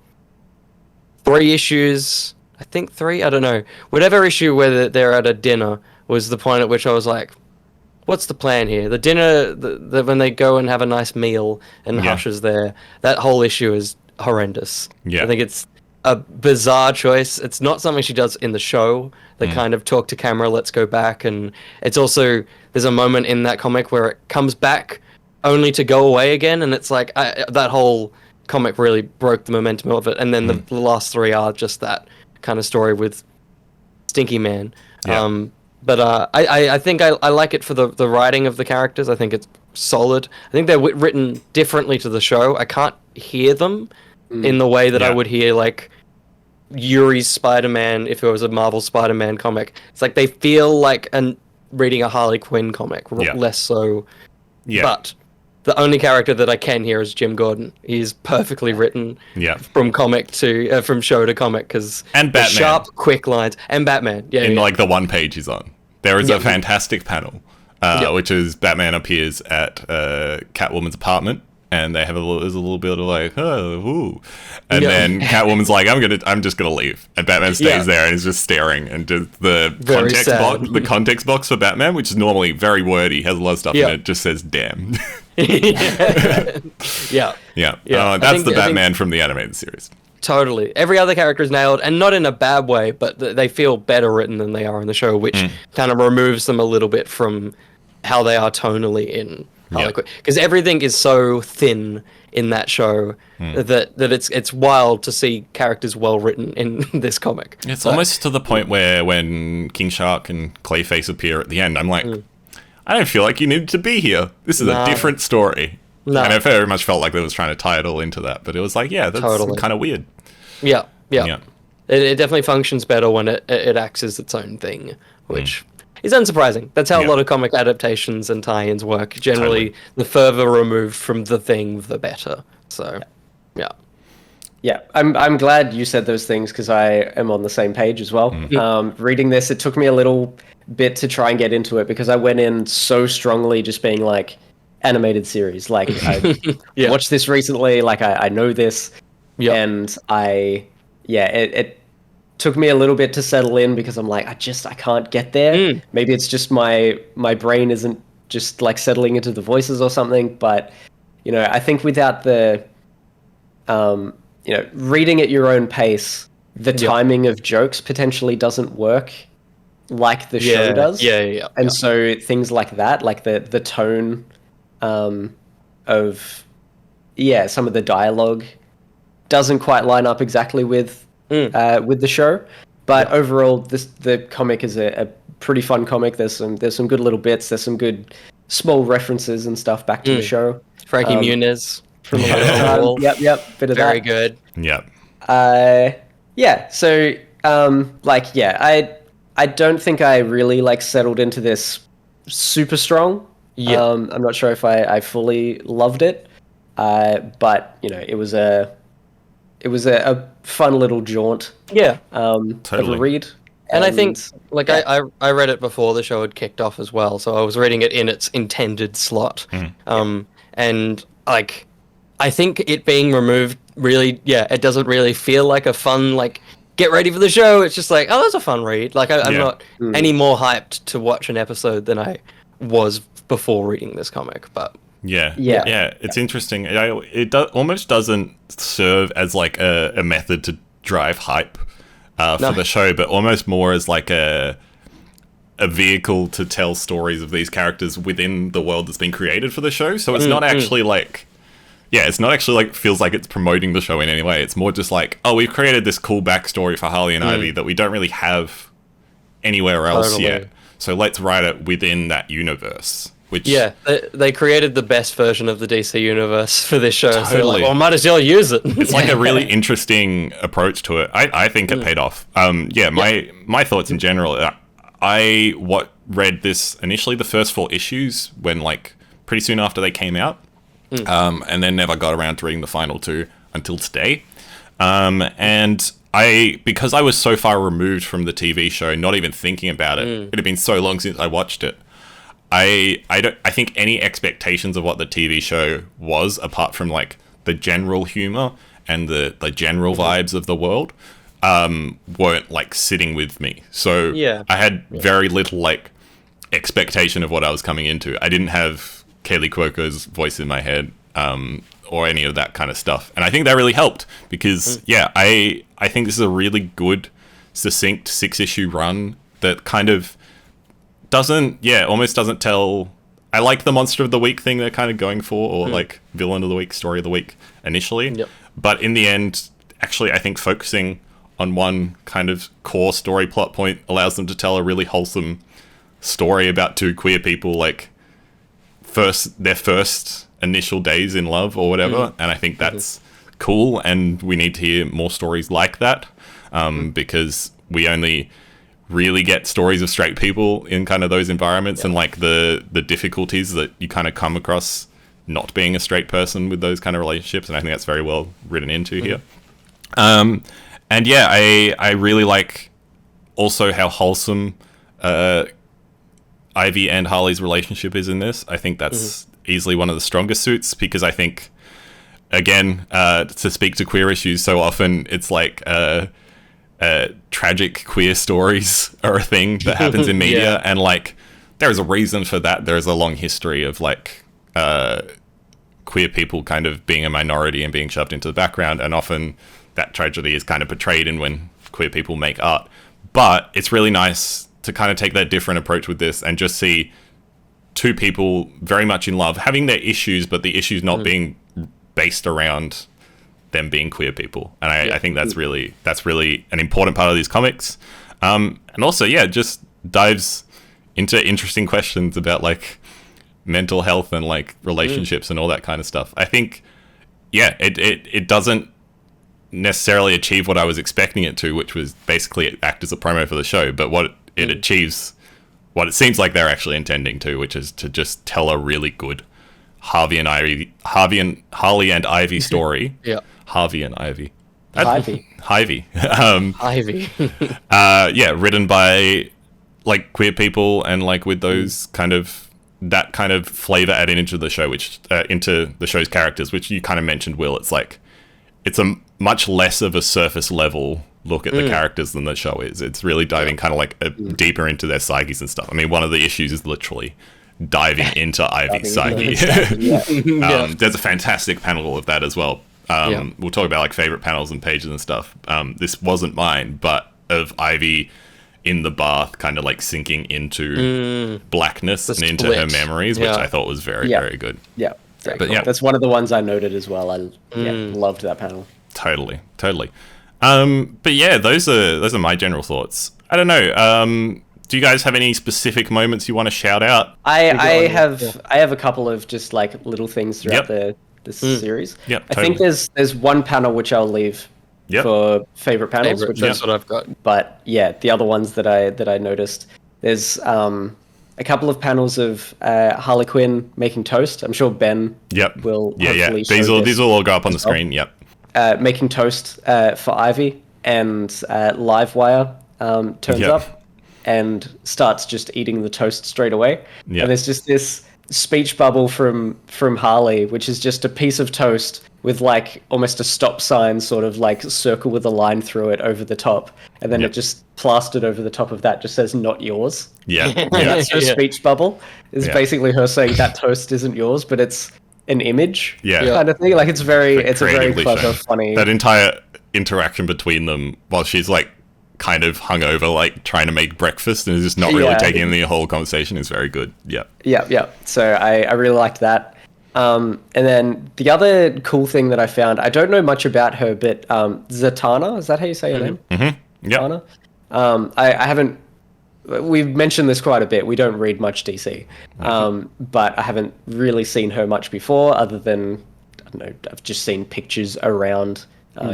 3 issues. I think 3. I don't know. Whatever issue where they're at a dinner was the point at which I was like, what's the plan here? The dinner, when they go and have a nice meal and Hush is there, that whole issue is horrendous. I think it's a bizarre choice. It's not something she does in the show. They kind of talk to camera, let's go back. And it's also, there's a moment in that comic where it comes back only to go away again. And it's like, that whole comic really broke the momentum of it. And then the last 3 are just that kind of story with Stinky Man. But I think I like it for the writing of the characters. I think it's solid. I think they're written differently to the show. I can't hear them in the way that I would hear like Yuri's Spider-Man if it was a Marvel Spider-Man comic. It's like they feel like reading a Harley Quinn comic, less so. But the only character that I can hear is Jim Gordon. He's perfectly written from comic to from show to comic and Batman. Sharp, quick lines and Batman. Like the one page he's on, there is a fantastic panel, which is Batman appears at Catwoman's apartment and there's a little bit of like, oh, ooh. And then Catwoman's like, I'm just gonna leave, and Batman stays there and is just staring, and the context box for Batman, which is normally very wordy, has a lot of stuff in it, just says damn. Yeah. That's the Batman from the animated series. Totally. Every other character is nailed, and not in a bad way, but they feel better written than they are in the show, which kind of removes them a little bit from how they are tonally in Harley Quinn. Because everything is so thin in that show that it's wild to see characters well written in this comic. It's almost to the point where when King Shark and Clayface appear at the end, I'm like, I don't feel like you needed to be here. This is a different story. No. And I very much felt like they was trying to tie it all into that, but it was like, that's kind of weird. Yeah. It definitely functions better when it acts as its own thing, which is unsurprising. That's how a lot of comic adaptations and tie-ins work. Generally, the further removed from the thing, the better. So, yeah. I'm glad you said those things because I am on the same page as well. Reading this, it took me a little bit to try and get into it because I went in so strongly just being like, animated series. Like, I watched this recently, like, I know this. And it took me a little bit to settle in because I'm like, I can't get there. Maybe it's just my brain isn't just like settling into the voices or something. But, I think without the, reading at your own pace, the timing of jokes potentially doesn't work like the show does. And so things like that, like the tone of some of the dialogue doesn't quite line up exactly with the show, but overall the comic is a pretty fun comic. There's some good little bits, there's some good small references and stuff back to the show. Frankie Muniz from bit of very that. Good. So I don't think I really like settled into this super strong. I'm not sure if I fully loved it, but it was a fun little jaunt. Of a read. And I think, I read it before the show had kicked off as well, so I was reading it in its intended slot. And I think it being removed really, it doesn't really feel like a fun get ready for the show. It's just like, oh, that's a fun read. I'm not any more hyped to watch an episode than I was before reading this comic, but it's interesting. It almost doesn't serve as like a method to drive hype for the show, but almost more as like a vehicle to tell stories of these characters within the world that's been created for the show. So it's not actually feels like it's promoting the show in any way. It's more just like, oh, we've created this cool backstory for Harley and Ivy that we don't really have anywhere else yet. So let's write it within that universe. Which they created the best version of the DC universe for this show. Totally. So like, well, might as well use it. It's like a really interesting approach to it. I think it paid off. My thoughts in general. I read this initially, the first 4 issues, when pretty soon after they came out, and then never got around to reading the final 2 until today. And because I was so far removed from the TV show, not even thinking about it, it had been so long since I watched it. I think any expectations of what the TV show was, apart from the general humor and the general vibes of the world, weren't sitting with me. So I had very little expectation of what I was coming into. I didn't have Kaylee Cuoco's voice in my head, or any of that kind of stuff. And I think that really helped because I think this is a really good, succinct 6-issue run that kind of almost doesn't tell. I like the monster of the week thing they're kind of going for, or villain of the week, story of the week initially. But in the end, actually, I think focusing on one kind of core story plot point allows them to tell a really wholesome story about 2 queer people, their first initial days in love or whatever. And I think that's cool, and we need to hear more stories like that, because we only really get stories of straight people in kind of those environments, and the difficulties that you kind of come across not being a straight person with those kind of relationships. And I think that's very well written into here. And I really like also how wholesome Ivy and Harley's relationship is in this. I think that's easily one of the strongest suits, because I think again, to speak to queer issues, so often it's like tragic queer stories are a thing that happens in media, and like there is a reason for that. There is a long history of like queer people kind of being a minority and being shoved into the background, and often that tragedy is kind of portrayed in when queer people make art. But it's really nice to kind of take that different approach with this and just see two people very much in love, having their issues, but the issues not being based around them being queer people. And I think that's really an important part of these comics. And also, just dives into interesting questions about like mental health and like relationships and all that kind of stuff. I think, it doesn't necessarily achieve what I was expecting it to, which was basically act as a promo for the show, but what it achieves, what it seems like they're actually intending to, which is to just tell a really good Harley and Ivy story. Harvey and Ivy. Ivy. Ivy. Written by like queer people and like with those that kind of flavor added into the show, which into the show's characters, which you kind of mentioned, Will. It's like it's a much less of a surface level look at the characters than the show is. It's really diving kind of like deeper into their psyches and stuff. I mean, one of the issues is literally diving into Ivy's psyche. There's a fantastic panel of that as well. We'll talk about like favorite panels and pages and stuff. This wasn't mine, but of Ivy in the bath, kind of like sinking into blackness and into her memories, which I thought was very, very good. Yeah. That's one of the ones I noted as well. I loved that panel. Totally. But yeah, those are my general thoughts. I don't know. Do you guys have any specific moments you want to shout out? I have a couple of just like little things throughout this series. I think there's one panel which I'll leave for favorite panels, which that's what I've got. But the other ones that I noticed, there's a couple of panels of Harley Quinn making toast. I'm sure Ben will hopefully show these will all go up on the screen. Making toast for Ivy, and Livewire turns up and starts just eating the toast straight away. And there's just this speech bubble from Harley, which is just a piece of toast with like almost a stop sign sort of like circle with a line through it over the top, and then it just plastered over the top of that just says "not yours." That's her speech bubble, is basically her saying that toast isn't yours, but it's an image kind of thing. Like it's a very clever, funny. That entire interaction between them while she's like kind of hungover, like trying to make breakfast and is just not really taking in the whole conversation is very good. So I really liked that. And then the other cool thing that I found, I don't know much about her, but Zatanna, is that how you say her name? Zatanna? I haven't, we've mentioned this quite a bit. We don't read much DC, but I haven't really seen her much before, other than, I don't know, I've just seen pictures around,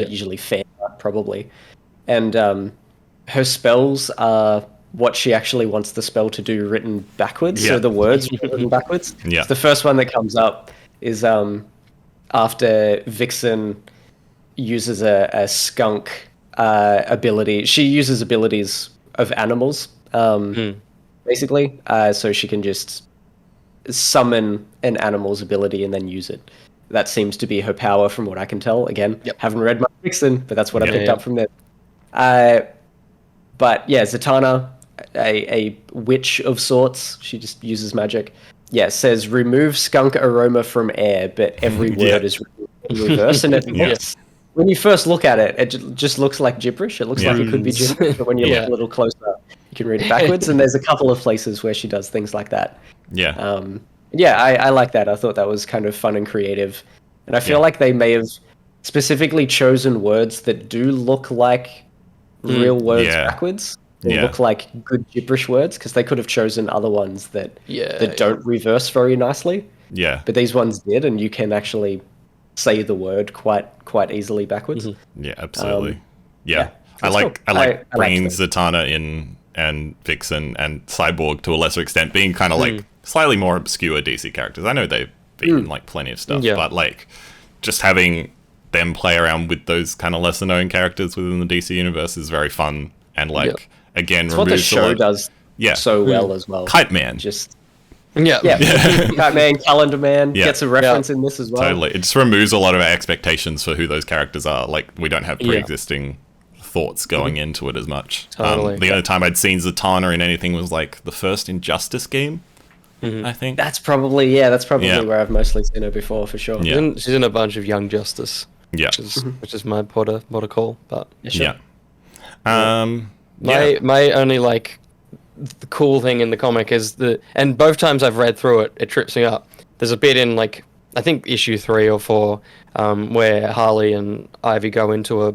usually fan art probably. And her spells are what she actually wants the spell to do written backwards, so the words written backwards. So the first one that comes up is after Vixen uses a skunk ability. She uses abilities of animals, basically, so she can just summon an animal's ability and then use it. That seems to be her power from what I can tell. Again, haven't read much Vixen, but that's what I picked up from there. But Zatanna, a witch of sorts, she just uses magic. Says remove skunk aroma from air, but every word is in reverse. And it looks, when you first look at it, it just looks like gibberish. It looks like it could be gibberish, but when you look a little closer, you can read it backwards. And there's a couple of places where she does things like that. I like that. I thought that was kind of fun and creative. And I feel like they may have specifically chosen words that do look like real words backwards. They look like good gibberish words, because they could have chosen other ones that don't reverse very nicely. But these ones did, and you can actually say the word quite easily backwards. Yeah, absolutely. I like bringing Zatanna in, and Vixen and Cyborg to a lesser extent being kind of like slightly more obscure DC characters. I know they've been in like plenty of stuff, but like just having them play around with those kind of lesser known characters within the DC universe is very fun, and like again, it's what the show does so well as well. Kite Man, just Yeah. Batman, Calendar Man gets a reference in this as well. Totally. It just removes a lot of our expectations for who those characters are. Like, we don't have pre-existing thoughts going into it as much. Totally. The only time I'd seen Zatanna in anything was, like, the first Injustice game, I think. That's probably where I've mostly seen her before, for sure. Yeah. She's in a bunch of Young Justice. Yeah. Which is my protocol, but... Yeah. My only, like, the cool thing in the comic is and both times I've read through it, it trips me up. There's a bit in, like, I think issue 3 or 4, where Harley and Ivy go into a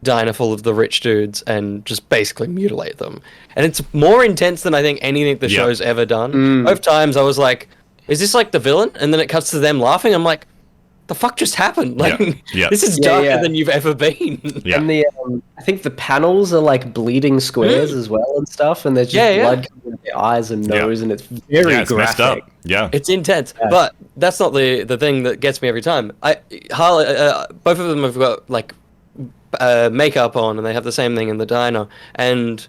diner full of the rich dudes and just basically mutilate them. And it's more intense than I think anything the show's ever done. Both times I was like, is this like the villain? And then it cuts to them laughing. I'm like, the fuck just happened? Like, this is darker than you've ever been. Yeah. And I think the panels are like bleeding squares as well and stuff, and there's just blood coming in their eyes and nose, and it's very it's messed graphic. up. Yeah. It's intense, but that's not the thing that gets me every time. Harley, both of them have got like makeup on, and they have the same thing in the diner, and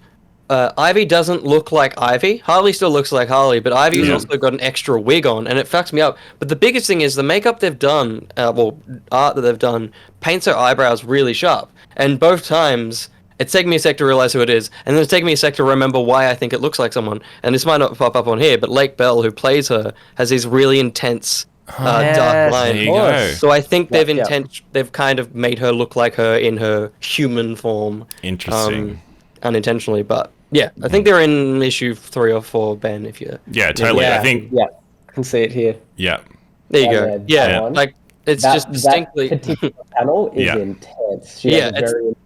Ivy doesn't look like Ivy. Harley still looks like Harley, but Ivy's also got an extra wig on, and it fucks me up. But the biggest thing is the makeup they've done, art that they've done, paints her eyebrows really sharp. And both times, it's taken me a sec to realize who it is, and then it's taken me a sec to remember why I think it looks like someone. And this might not pop up on here, but Lake Bell, who plays her, has these really intense dark lines. There you go. So I think they've kind of made her look like her in her human form. Interesting. Unintentionally, but yeah, I think they're in issue 3 or 4, Ben, if you... Yeah, totally. Yeah, I think... Yeah, I can see it here. Yeah. There you go. Yeah, like, it's just distinctly... That particular panel is intense. She has a very,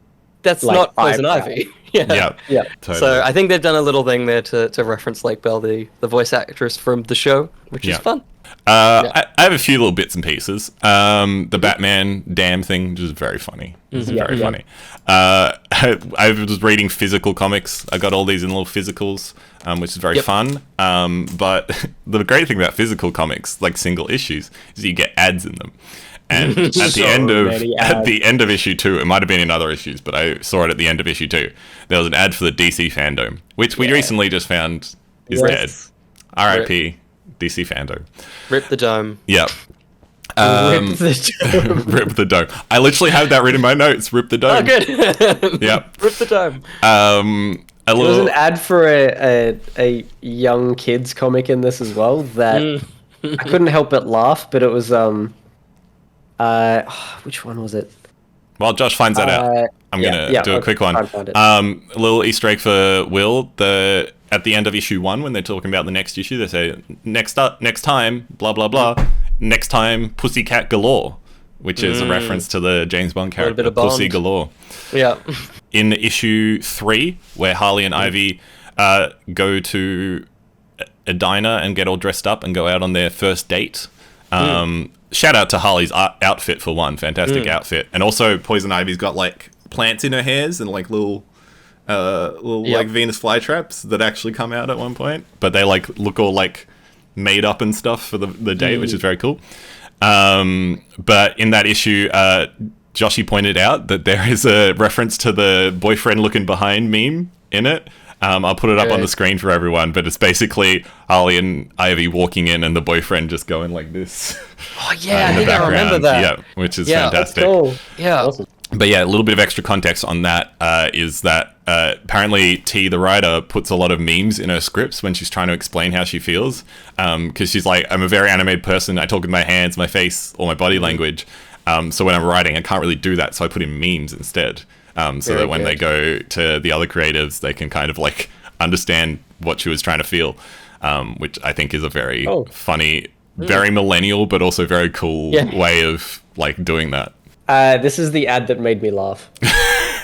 that's like, not Poison Ivy. Yeah. Yeah. So I think they've done a little thing there to reference Lake Bell, the voice actress from the show, which is fun. I have a few little bits and pieces. The Batman damn thing is very funny. It's very funny. I was reading physical comics. I got all these in little physicals, which is very fun. But the great thing about physical comics, like single issues, is you get ads in them. And at the end of issue 2, it might have been in other issues, but I saw it at the end of issue 2. There was an ad for the DC fandom, which we recently just found is dead. R.I.P. DC fandom. Rip the dome. Yeah. Rip the dome. Rip the dome. I literally have that written in my notes. Rip the dome. Oh, good. Yeah. Rip the dome. There was an ad for a young kids comic in this as well that I couldn't help but laugh, but it was which one was it? While Josh finds that out, I'm gonna do a quick one. A little Easter egg for Will. At the end of issue 1, when they're talking about the next issue, they say next time, blah blah blah. Next time, Pussycat Galore, which is a reference to the James Bond character, Pussy Galore. Yeah. In issue 3, where Harley and Ivy go to a diner and get all dressed up and go out on their first date. Shout out to Harley's outfit for one, fantastic outfit, and also Poison Ivy's got like plants in her hairs and like little like Venus flytraps that actually come out at one point, but they like look all like made up and stuff for the date, which is very cool. But in that issue, Joshy pointed out that there is a reference to the boyfriend looking behind meme in it. I'll put it up on the screen for everyone, but it's basically Harley and Ivy walking in and the boyfriend just going like this. Oh yeah, I think I remember that. Yeah, which is fantastic. Cool. Yeah. Awesome. But yeah, a little bit of extra context on that is that apparently T, the writer, puts a lot of memes in her scripts when she's trying to explain how she feels. Because she's like, I'm a very animated person. I talk with my hands, my face, or my body language. So when I'm writing, I can't really do that. So I put in memes instead. So that when they go to the other creatives, they can kind of like understand what she was trying to feel, which I think is a very funny, very millennial, but also very cool way of like doing that. This is the ad that made me laugh.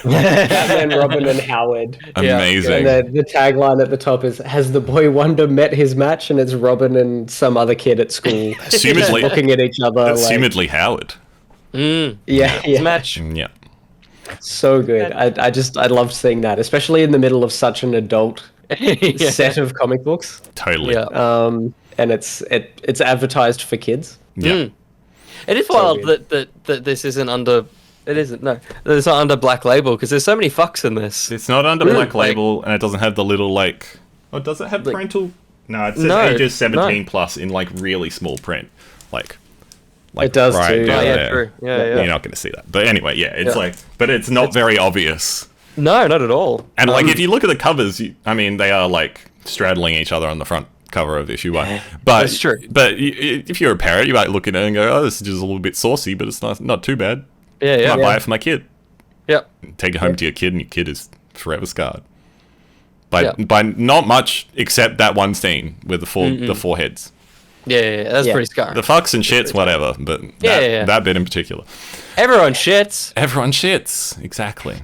Batman, Robin, and Howard. Amazing. And the tagline at the top is, "Has the boy wonder met his match?" And it's Robin and some other kid at school, Assumedly looking at each other. Assumedly Howard. Match. Yeah. So good. I loved seeing that, especially in the middle of such an adult set of comic books. Totally. Yeah. And it's advertised for kids. Yeah. It is wild that this isn't under. It isn't. No, it's not under Black Label because there's so many fucks in this. It's not under Black Label, and it doesn't have the little like. Oh, does it have parental No, it says No, ages 17 no. plus in like really small print. Like It does right too. down Oh, yeah, there. true. Yeah, You're yeah. not going to see that. But anyway, yeah, it's Yeah. like, but it's not very obvious. No, not at all. And like, if you look at the covers, I mean, they are like straddling each other on the front cover of issue 1. But That's true. But if you're a parent, you might look at it and go, "Oh, this is just a little bit saucy, but it's not too bad. Yeah, yeah. Might buy it for my kid." Yep. Take it home to your kid, and your kid is forever scarred. Yeah. By not much except that one scene with the four heads. Yeah, yeah, yeah. That's Yeah. pretty scarring. The fucks and shits, whatever, but that bit in particular. Everyone shits. Everyone shits, exactly.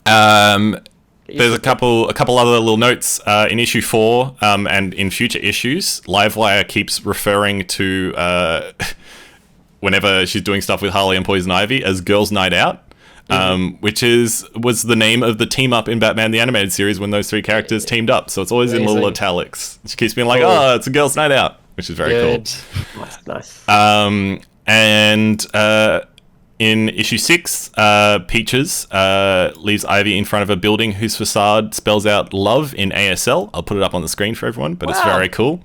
There's a couple other little notes in issue 4 and in future issues. Livewire keeps referring to whenever she's doing stuff with Harley and Poison Ivy as Girls' Night Out, which was the name of the team up in Batman the Animated Series when those 3 characters teamed up. So it's always in little italics. She keeps being like, "Oh, it's a Girls' Night Out," which is very Good. cool. Nice. And in issue 6, Peaches leaves Ivy in front of a building whose facade spells out love in ASL. I'll put it up on the screen for everyone, but it's very cool.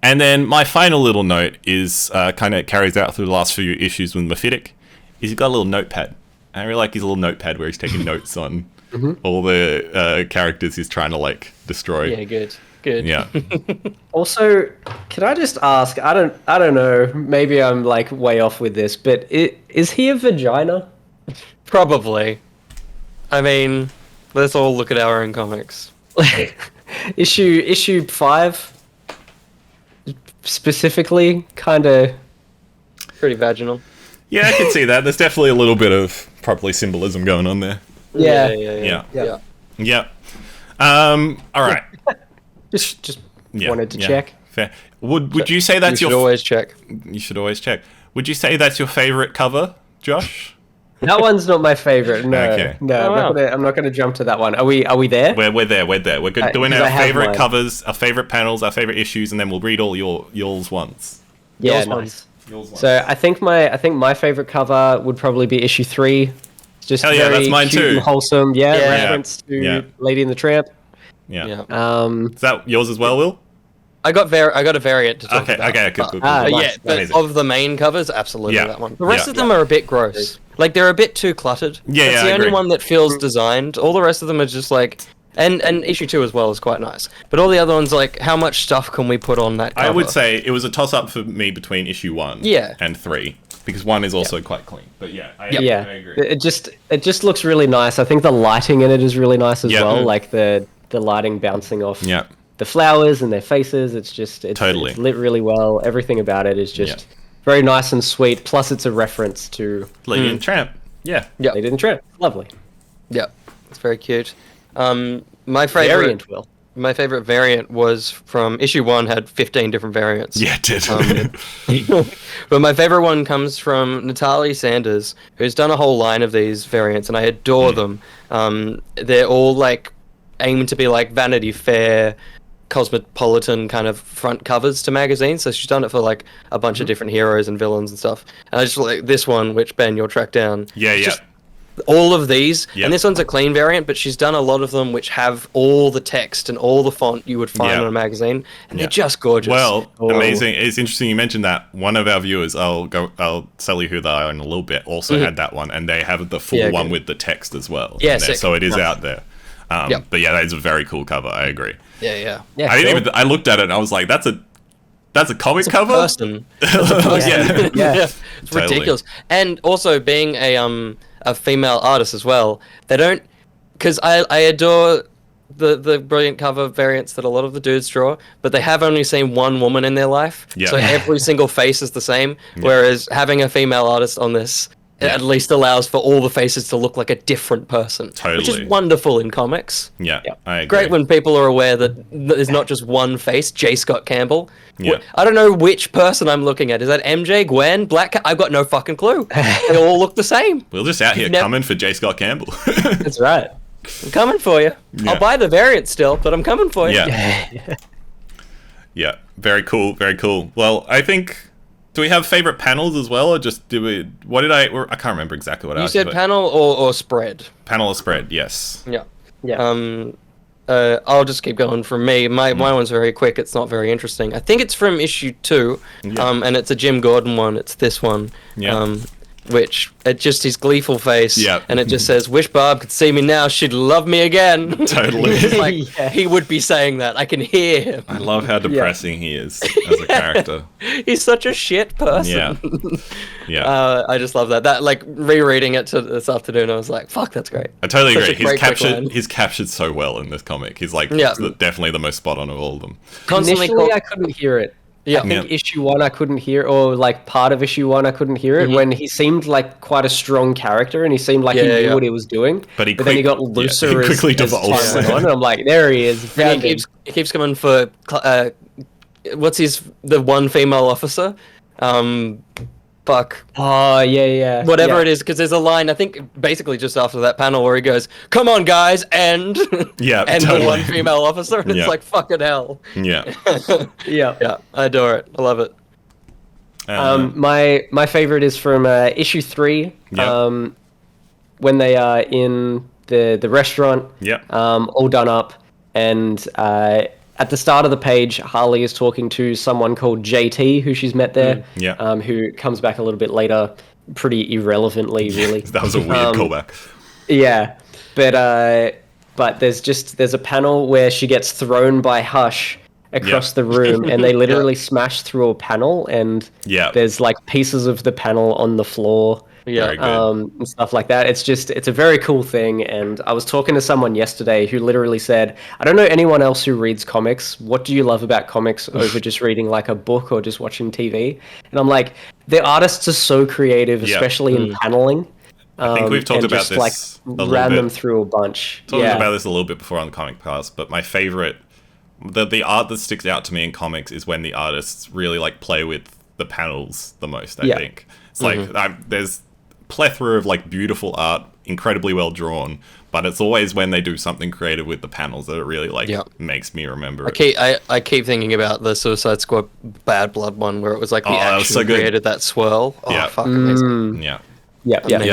And then my final little note is kind of carries out through the last few issues with Mephitic, is he's got a little notepad. I really like his little notepad where he's taking notes on all the characters he's trying to like destroy. Yeah, good. Good. Yeah. Also, can I just ask? I don't know. Maybe I'm like way off with this, but is he a vagina? Probably. I mean, let's all look at our own comics. issue 5 specifically, kind of. Pretty vaginal. Yeah, I can see that. There's definitely a little bit of probably symbolism going on there. Yeah. Yeah. Yeah. All right. Just Yeah, wanted to yeah, check. Fair. Would you say that's You should your? always check. You should always check. Would you say that's your favorite cover, Josh? That one's not my favorite. No, Okay. no, Oh, wow. I'm not gonna jump to that one. Are we there? We're there. We're good. Doing 'cause our I have favorite mine. covers, our favorite panels, our favorite issues, and then we'll read all yours once. Yeah, Yours nice. ones. Yours once. So I think my favorite cover would probably be issue 3. It's just Hell yeah, very that's mine cute too. and wholesome. Yeah, Yeah. reference to Yeah. Lady and the Tramp. yeah. Yeah. Is that yours as well, Will? I got a variant to talk Okay. about. Okay. Cool. but- Cool. Ah, But nice. yeah, but Amazing. of the main covers, absolutely Yeah. that one. The rest Yeah. of them are a bit gross. Like they're a bit too cluttered. Yeah, That's yeah, the I only agree. one that feels designed. All the rest of them are just like, and issue 2 as well is quite nice. But all the other ones, like, how much stuff can we put on that cover? I would say it was a toss-up for me between issue 1 Yeah. and 3 because 1 is also quite clean. But yeah, I Yeah, agree. it just looks really nice. I think the lighting in it is really nice as Yeah. well. Like the lighting bouncing off Yeah. the flowers and their faces. It's Totally. it's lit really well. Everything about it is just Yeah. very nice and sweet. Plus, it's a reference to Lady and Tramp. Yeah. Yeah, Lady and the Tramp. Lovely. yeah, it's very cute. My favorite Variant, Will. My favorite variant was from issue 1 had 15 different variants. Yeah, it did. But my favorite one comes from Natalie Sanders, who's done a whole line of these variants, and I adore them. They're all like aimed to be like Vanity Fair, cosmopolitan kind of front covers to magazines. So she's done it for like a bunch of different heroes and villains and stuff. And I just like this one, which Ben, you'll track down. Yeah. Yeah. Just all of these, Yep. and this one's a clean variant, but she's done a lot of them which have all the text and all the font you would find Yep. on a magazine, and Yep. they're just gorgeous. Well, Oh. amazing. It's interesting you mentioned that. One of our viewers, I'll tell you who they are in a little bit, also had that one, and they have the full Yeah, one good. with the text as well. Yeah, in there, sick. so it is Nice. out there. Yep. But yeah, that is a very cool cover. I agree. yeah. Yeah, I didn't cool. even. I looked at it and I was like, "That's a comic cover." Person. Yeah. Yeah. It's Totally. ridiculous. And also being a female artist as well, they don't, because I adore the brilliant cover variants that a lot of the dudes draw, but they have only seen one woman in their life, Yeah. so every single face is the same. Whereas having a female artist on this at least allows for all the faces to look like a different person, which Totally. is wonderful in comics. Yeah, I agree. Great when people are aware that there's not just one face. J. Scott Campbell. Yeah. I don't know which person I'm looking at. Is that MJ, Gwen, Black Cat? I've got no fucking clue. They all look the same. We're just out here never- coming for J. Scott Campbell. That's right. I'm coming for you. Yeah. I'll buy the variant still, but I'm coming for you. Yeah. Yeah, very cool, very cool. Well, I think, do we have favorite panels as well, or just do we? What did I can't remember exactly what I You asked, said but panel or spread. panel or spread? Yes. Yeah. Yeah. I'll just keep going from me. My one's very quick. It's not very interesting. I think it's from issue 2, and it's a Jim Gordon one. It's this one. Yeah. Which it just his gleeful face, and it just says, "Wish Barb could see me now, she'd love me again." Totally. It's like he would be saying that. I can hear him. I love how depressing he is as a character. He's such a shit person. Yeah. I just love that. That like rereading it this afternoon, I was like, "Fuck, that's great." I totally Such agree. a great He's captured so well in this comic. He's like definitely the most spot on of all of them. Initially, I couldn't hear it. Yeah. I think issue 1 I couldn't hear, or like part of issue 1 I couldn't hear it, when he seemed like quite a strong character and he seemed like he knew what he was doing. But then he got looser he quickly as time devolves. went on, and I'm like, there he is. He keeps coming for what's the one female officer? Fuck. Oh, yeah. Whatever it is, because there's a line, I think, basically just after that panel where he goes, "Come on, guys," and the one female officer, and it's like, fucking hell. Yeah. Yeah. I adore it. I love it. My favorite is from issue 3, when they are in the restaurant, all done up, and at the start of the page, Harley is talking to someone called JT, who she's met there, who comes back a little bit later, pretty irrelevantly, really. That was a weird callback. Yeah, but there's a panel where she gets thrown by Hush across the room, and they literally smash through a panel, and there's like pieces of the panel on the floor. And stuff like that. It's a very cool thing. And I was talking to someone yesterday who literally said, I don't know anyone else who reads comics. What do you love about comics over just reading like a book or just watching TV? And I'm like, the artists are so creative, especially in paneling. I think we've talked about this a little ran bit. them through a bunch. Talked about this a little bit before on the Comic Cast, but my favorite, the art that sticks out to me in comics is when the artists really like play with the panels the most. I think it's like there's plethora of like beautiful art, incredibly well drawn, but it's always when they do something creative with the panels that it really like makes me remember it. I keep thinking about the Suicide Squad Bad Blood one where it was like the action created that swirl. Fuck, amazing. Yeah,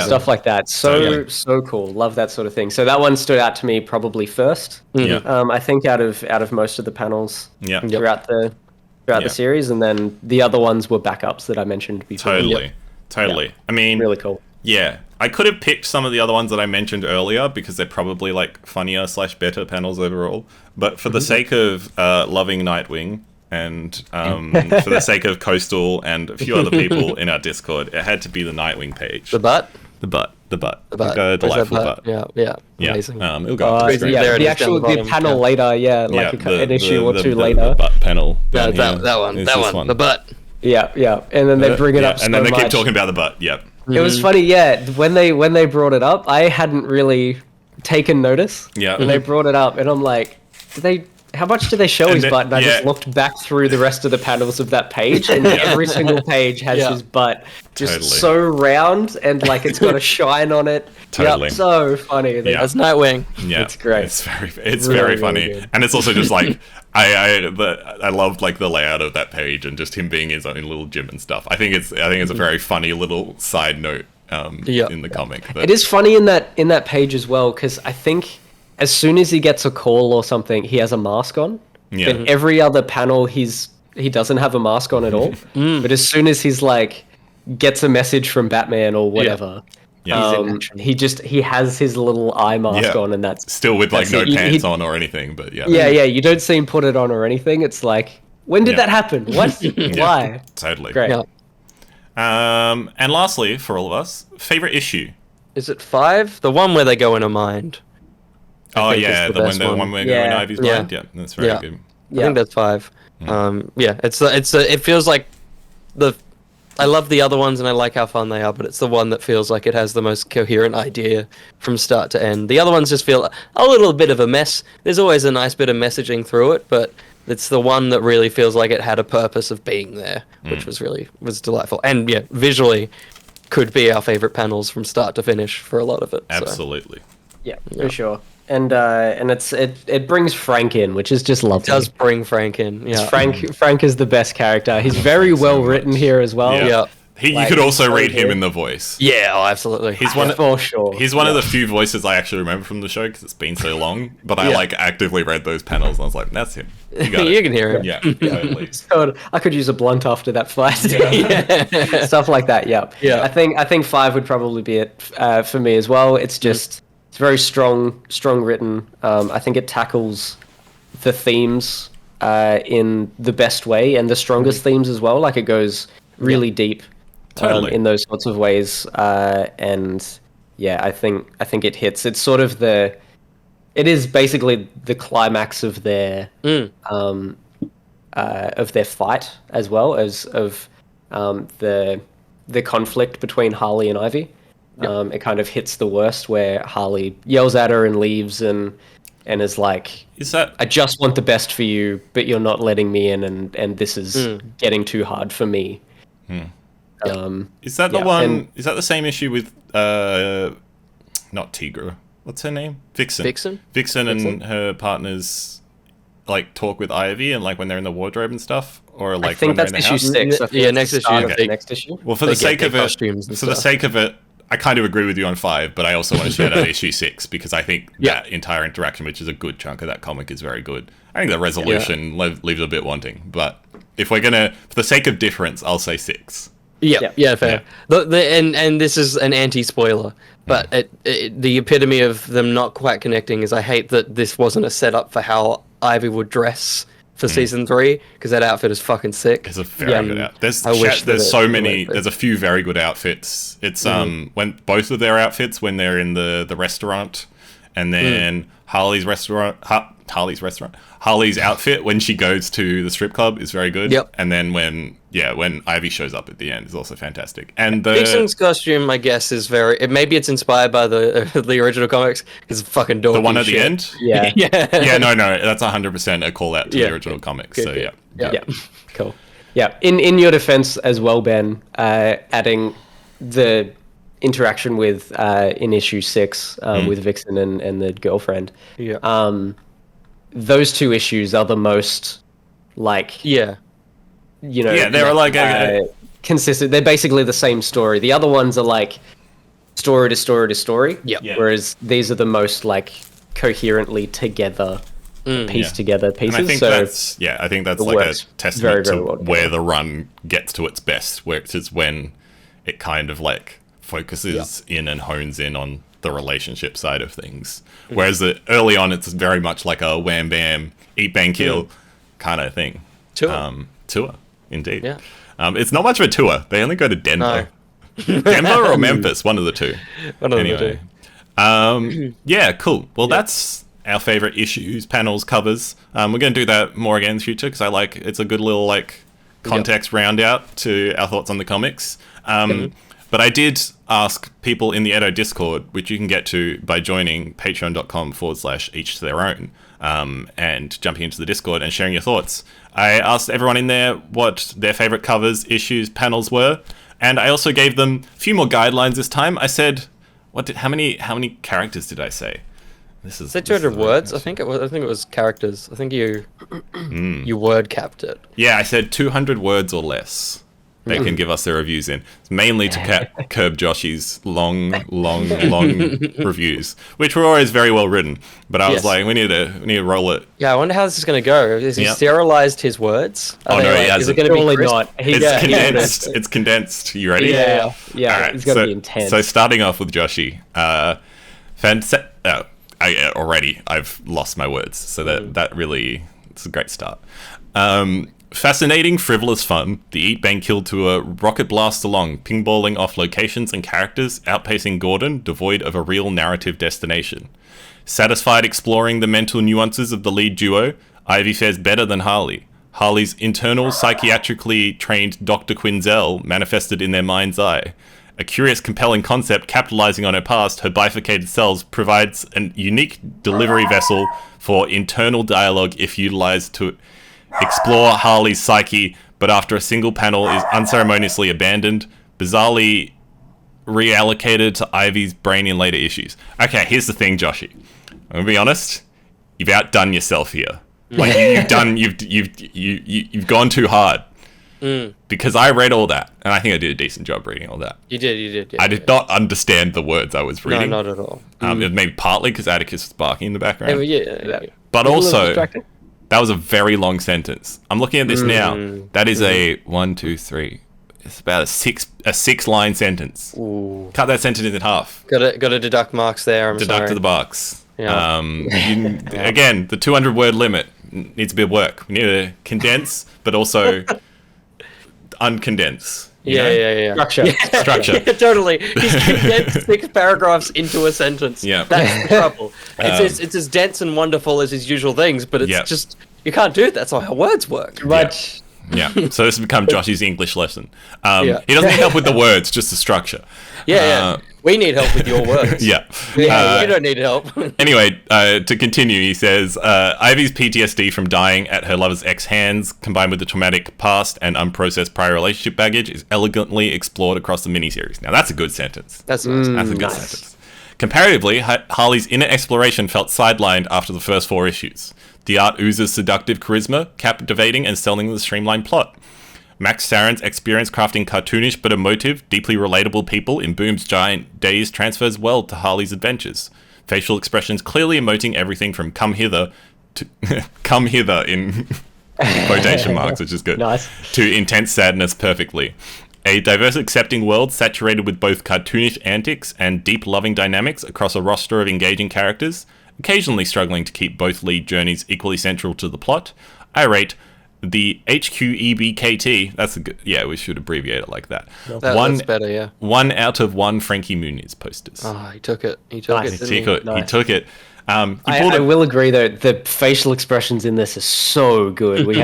stuff like that. So cool. Love that sort of thing. So that one stood out to me probably first. I think out of most of the panels throughout the series, and then the other ones were backups that I mentioned before. Totally. Yeah. I mean, really cool. Yeah, I could have picked some of the other ones that I mentioned earlier because they're probably like funnier / better panels overall. But for the sake of loving Nightwing and for the sake of Coastal and a few other people in our Discord, it had to be the Nightwing page. The butt. Go delightful butt. Yeah. Amazing. It'll go up the the panel later. An issue or two later. The butt panel. That one. The butt. Yeah, and then they bring it up, and then they keep talking about the butt. Yep. It was funny, when they brought it up, I hadn't really taken notice. Yeah. And they brought it up, and I'm like, how much do they show his butt? And I just looked back through the rest of the panels of that page, and every single page has his butt just so round, and like it's got a shine on it. Totally. Yep, so funny. That's Nightwing. Yeah, it's great. It's very funny, really, and it's also just like I loved like the layout of that page and just him being his own little gym and stuff. I think it's a very funny little side note in the comic. It is funny in that page as well, because I think as soon as he gets a call or something, he has a mask on. Yeah. But every other panel, he doesn't have a mask on at all. But as soon as he's like gets a message from Batman or whatever, he has his little eye mask on, and that's still with like no pants on or anything. But yeah, you don't see him put it on or anything. It's like, when did that happen? What? Why? Totally great. Yeah. And lastly, for all of us, favorite issue. Is it 5? The one where they go in a mind. The one where going in Ivy's mind. Yeah, that's very good. I think that's 5. It feels like I love the other ones and I like how fun they are, but it's the one that feels like it has the most coherent idea from start to end. The other ones just feel a little bit of a mess. There's always a nice bit of messaging through it, but it's the one that really feels like it had a purpose of being there, which was delightful. And visually could be our favorite panels from start to finish for a lot of it. Absolutely. Yeah, for sure. And it brings Frank in, which is just lovely. It does bring Frank in. Yeah. Frank is the best character. He's very well written here as well. Yeah. You could also read him in the voice. Yeah, oh, absolutely. He's one for sure. He's one of the few voices I actually remember from the show because it's been so long. But I like actively read those panels and I was like, that's him. You got You can hear him. Yeah, totally. So I could use a blunt after that fight. Yeah. Stuff like that. Yeah. Yeah. I think 5 would probably be it for me as well. It's just it's very strong written. I think it tackles the themes in the best way and the strongest themes as well. Like it goes really deep Totally. in those sorts of ways. And yeah, I think it hits. It's sort of it is basically the climax of their fight as well as of the conflict between Harley and Ivy. It kind of hits the worst where Harley yells at her and leaves and is like, I just want the best for you, but you're not letting me in, and this is getting too hard for me. Is that the one? Is that the same issue with not Tigra? What's her name? Vixen. Vixen and her partners like talk with Ivy and like when they're in the wardrobe and stuff, or like I think when they're that's in the issue house? 6. Yeah, next issue. Okay. Next issue. Well, for the sake of it, I kind of agree with you on 5, but I also want to shout out issue 6 because I think that entire interaction, which is a good chunk of that comic, is very good. I think the resolution leaves a bit wanting, but if we're gonna, for the sake of difference, I'll say 6. Yeah, fair. And this is an anti-spoiler, but the epitome of them not quite connecting is I hate that this wasn't a setup for how Ivy would dress for season 3 because that outfit is fucking sick. It's a very good outfit. There's so many. There's a few very good outfits. It's when both of their outfits when they're in the restaurant, and then Harley's outfit when she goes to the strip club is very good. Yep. And then when Ivy shows up at the end is also fantastic. And the Vixen's costume, I guess, is maybe it's inspired by the original comics because it's fucking dorky. The one at shit. the end? Yeah. Yeah, no, that's 100% a call out to the original comics. Good, so good. yeah. Cool. Yeah. In your defense as well, Ben, adding the interaction with in issue 6 with Vixen and the girlfriend. Yeah. Those 2 issues are the most like Yeah. They're like consistent. They're basically the same story. The other ones are like story to story to story. Yeah. Whereas these are the most like coherently together, pieced together pieces. And I think that's like a testament very to well where the run gets to its best, where it's when it kind of like focuses in and hones in on the relationship side of things. Whereas early on, it's very much like a wham bam, eat bang kill kind of thing. Tour, indeed. Yeah. It's not much of a tour. They only go to Denver. No. Denver or Memphis, one of the two. One of the two. Yeah, cool. Well, that's our favorite issues, panels, covers. We're going to do that more again in the future because it's a good little like context round out to our thoughts on the comics. But I did ask people in the Edo Discord, which you can get to by joining patreon.com/each to their own, and jumping into the Discord and sharing your thoughts. I asked everyone in there what their favorite covers, issues, panels were, and I also gave them a few more guidelines this time. I said, how many characters did I say? This is 200 words. I think it was characters. I think you word capped it. Yeah, I said 200 words or less. They can give us their reviews in. It's mainly to curb Joshy's long reviews, which were always very well written. But I was like, we need to roll it. Yeah, I wonder how this is going to go. Has he sterilized his words? He hasn't. Is it going to be crisp? not? It's condensed. It's condensed. You ready? Yeah. All right, It's got to be intense. So starting off with Joshy, I've lost my words. So that really, it's a great start. Fascinating, frivolous fun. The Eat Bang Kill tour rocket blasts along, pingballing off locations and characters, outpacing Gordon, devoid of a real narrative destination. Satisfied exploring the mental nuances of the lead duo, Ivy fares better than Harley. Harley's internal, psychiatrically trained Dr. Quinzel manifested in their mind's eye. A curious, compelling concept capitalizing on her past, her bifurcated selves provides a unique delivery vessel for internal dialogue if utilized to explore Harley's psyche, but after a single panel is unceremoniously abandoned, bizarrely reallocated to Ivy's brain in later issues. Okay, here's the thing, Joshy. I'm gonna be honest. You've outdone yourself here. Like you've gone too hard. because I read all that, and I think I did a decent job reading all that. You did. Yeah, I did not understand the words I was reading. No, not at all. It may be partly because Atticus was barking in the background. Yeah. But also, that was a very long sentence. I'm looking at this now. That is a 1, 2, 3. It's about a 6-line sentence. Ooh. Cut that sentence in half. Got to deduct marks there. Deduct to the box. Yeah. Again, the 200-word limit needs a bit of work. We need to condense, but also uncondense. Yeah. Structure. Yeah, totally. He's condensed 6 paragraphs into a sentence. Yeah. That's the trouble. It's as dense and wonderful as his usual things, but it's just, you can't do it. That's not how words work. Much. Yeah. So this has become Josh's English lesson. He doesn't need help with the words, just the structure. Yeah. We need help with your words. Yeah. You don't need help. Anyway, to continue, he says, Ivy's PTSD from dying at her lover's hands, combined with the traumatic past and unprocessed prior relationship baggage, is elegantly explored across the miniseries. Now, that's a good sentence. That's nice. That's a good sentence. Comparatively, Harley's inner exploration felt sidelined after the first 4 issues. The art oozes seductive charisma, captivating and selling the streamlined plot. Max Sarin's experience crafting cartoonish but emotive, deeply relatable people in Boom's giant days transfers well to Harley's adventures. Facial expressions clearly emoting everything from come hither to come hither in quotation marks, which is good, Nice. to intense sadness perfectly. A diverse, accepting world saturated with both cartoonish antics and deep loving dynamics across a roster of engaging characters, occasionally struggling to keep both lead journeys equally central to the plot. I rate the HQEBKT, that's a good, we should abbreviate it like that. That's better, yeah. 1 out of 1 Frankie Muniz posters. Oh, he took it. He Nice. took it. He took it. I will agree though, the facial expressions in this are so good. We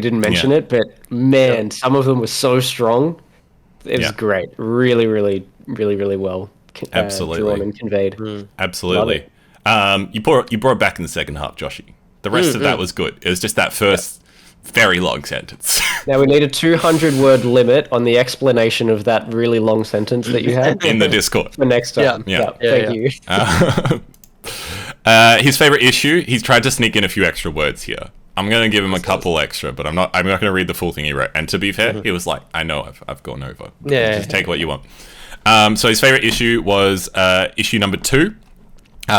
didn't mention it, but man, some of them were so strong. It was great. Really, really, really, really well drawn and conveyed. Absolutely. You brought it back in the second half, Joshy. The rest of that was good. It was just that first very long sentence. Now we need a 200-word limit on the explanation of that really long sentence that you had in the Discord for next time. Thank you. His favorite issue, he's tried to sneak in a few extra words here. I'm going to give him a couple extra, but I'm not going to read the full thing he wrote. And to be fair, he was like, I know I've gone over. Just take what you want. So his favorite issue was issue number 2.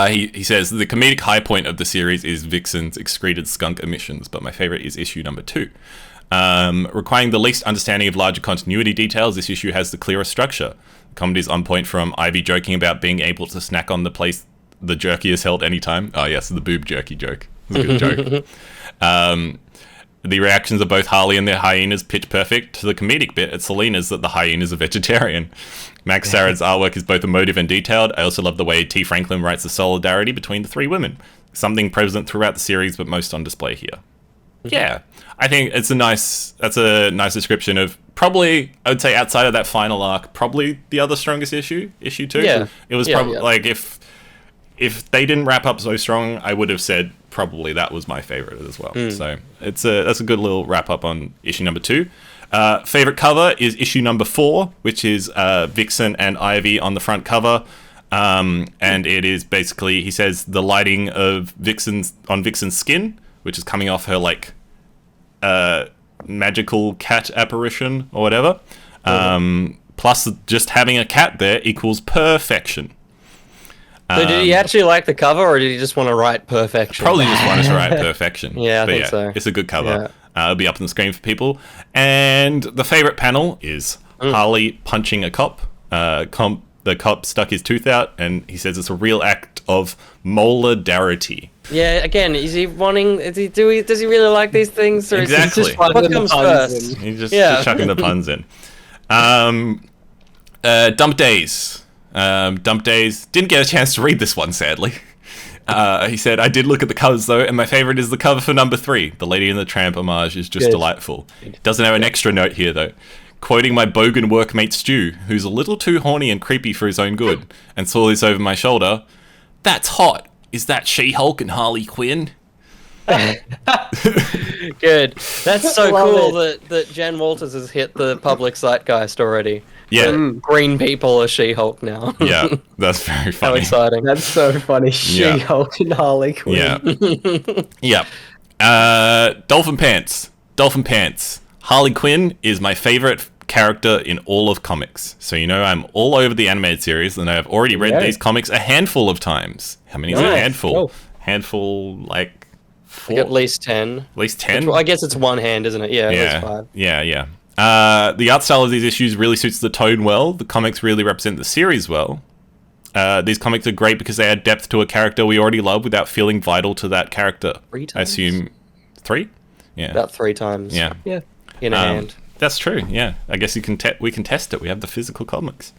He says, the comedic high point of the series is Vixen's excreted skunk emissions, but my favorite is issue number 2. Requiring the least understanding of larger continuity details, this issue has the clearest structure. The comedy is on point, from Ivy joking about being able to snack on the place the jerky is held anytime. Oh yes, the boob jerky joke. It was a good joke. The reactions of both Harley and their hyenas pitch perfect to the comedic bit at Selena's that the hyena's a vegetarian. Max Sarad's artwork is both emotive and detailed. I also love the way T. Franklin writes the solidarity between the 3 women. Something present throughout the series, but most on display here. Yeah, I think that's a nice description of, probably, I would say, outside of that final arc, probably the other strongest issue 2. Yeah. It was probably like, if they didn't wrap up so strong, I would have said probably that was my favorite as well. So that's a good little wrap up on issue number 2. Favorite cover is issue number 4, which is Vixen and Ivy on the front cover. And it is basically, he says, the lighting of Vixen's skin, which is coming off her like magical cat apparition or whatever. Plus just having a cat there equals perfection. So did he actually like the cover, or did he just want to write perfection? Probably just wanted to write perfection. I think so. It's a good cover. It'll be up on the screen for people. And the favorite panel is Harley punching a cop. The cop stuck his tooth out, and he says it's a real act of molardarity. Yeah, again, does he really like these things? Or Exactly. Is it just what comes first? He's just chucking the puns in. Dump Days. Dump Days. Didn't get a chance to read this one, sadly. He said, I did look at the covers, though, and my favorite is the cover for number 3. The Lady and the Tramp homage is just delightful. Doesn't have an extra note here, though. Quoting my bogan workmate Stu, who's a little too horny and creepy for his own good, and saw this over my shoulder. That's hot. Is that She-Hulk and Harley Quinn? Good. That's so cool that Jen Walters has hit the public zeitgeist already. Yeah. Green people are She-Hulk now. Yeah, that's very funny. How exciting. That's so funny. She-Hulk and Harley Quinn. Yeah. Yeah. Dolphin Pants. Dolphin Pants. Harley Quinn is my favorite character in all of comics. So I'm all over the animated series, and I've already read these comics a handful of times. How many is a handful? Cool. Handful, like 4? At least 10. At least 10? Well, I guess it's one hand, isn't it? Yeah, Yeah, at least 5. yeah. The art style of these issues really suits the tone well. The comics really represent the series well. These comics are great because they add depth to a character we already love without feeling vital to that character. 3 times? I assume 3? Yeah. About 3 times. Yeah. In a hand. That's true, yeah. I guess we can test it. We have the physical comics.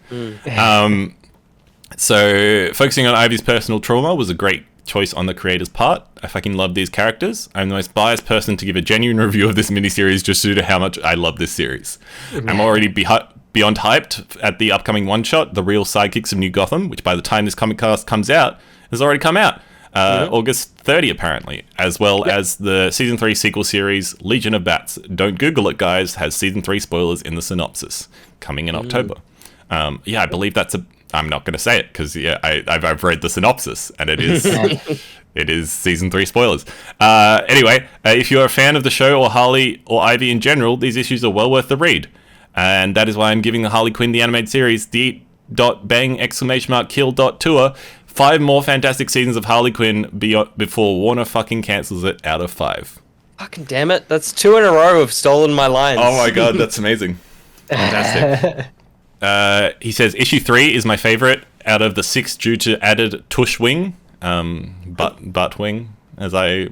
So, focusing on Ivy's personal trauma was a great choice on the creator's part. I fucking love these characters. I'm the most biased person to give a genuine review of this miniseries just due to how much I love this series. I'm already beyond hyped at the upcoming one-shot, The Real Sidekicks of New Gotham, which by the time this comic cast comes out, has already come out. August 30, apparently, as well as the Season 3 sequel series, Legion of Bats. Don't Google it, guys. Has Season 3 spoilers in the synopsis. Coming in October. I believe that's I'm not going to say it, because I've read the synopsis, and it is... It is Season 3 spoilers. Anyway, if you're a fan of the show or Harley or Ivy in general, these issues are well worth the read. And that is why I'm giving the Harley Quinn the animated series the .bang!kill.tour 5 more fantastic seasons of Harley Quinn before Warner fucking cancels it out of 5. Fucking damn it. That's 2 in a row of stolen my lines. Oh my god, that's amazing. Fantastic. He says, issue 3 is my favorite out of the 6 due to added tush wing, butt wing, as I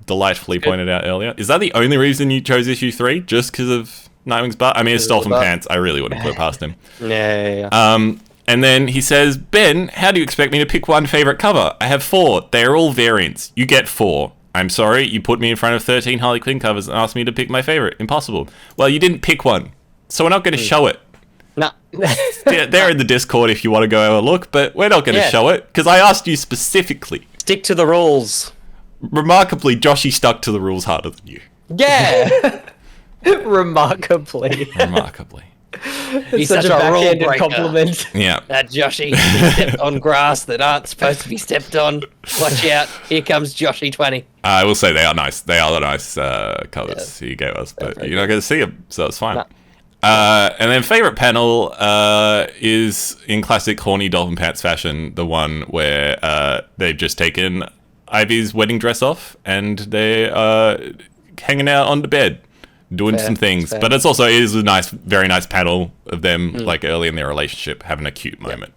delightfully pointed out earlier. Is that the only reason you chose issue 3? Just because of Nightwing's butt? I mean, it's stole from pants. I really wouldn't put it past him. Yeah. And then he says, Ben, how do you expect me to pick one favorite cover? I have 4. They're all variants. You get 4. I'm sorry, you put me in front of 13 Harley Quinn covers and asked me to pick my favorite. Impossible. Well, you didn't pick one, so we're not going to show it. Nah. They're in the Discord if you want to go have a look, but we're not going to show it, because I asked you specifically. Stick to the rules. Remarkably, Joshy stuck to the rules harder than you. Yeah. Remarkably. He's such a backhanded backhanded compliment. Yeah. That Joshy stepped on grass that aren't supposed to be stepped on. Watch out. Here comes Joshy 20. I will say they are nice. They are the nice colours you gave us, but you're not going to see them, so it's fine. Nah. And then favorite panel is in classic horny dolphin pants fashion, the one where they've just taken Ivy's wedding dress off and they're hanging out on the bed doing some things. But it is a nice, very nice panel of them like early in their relationship having a cute moment.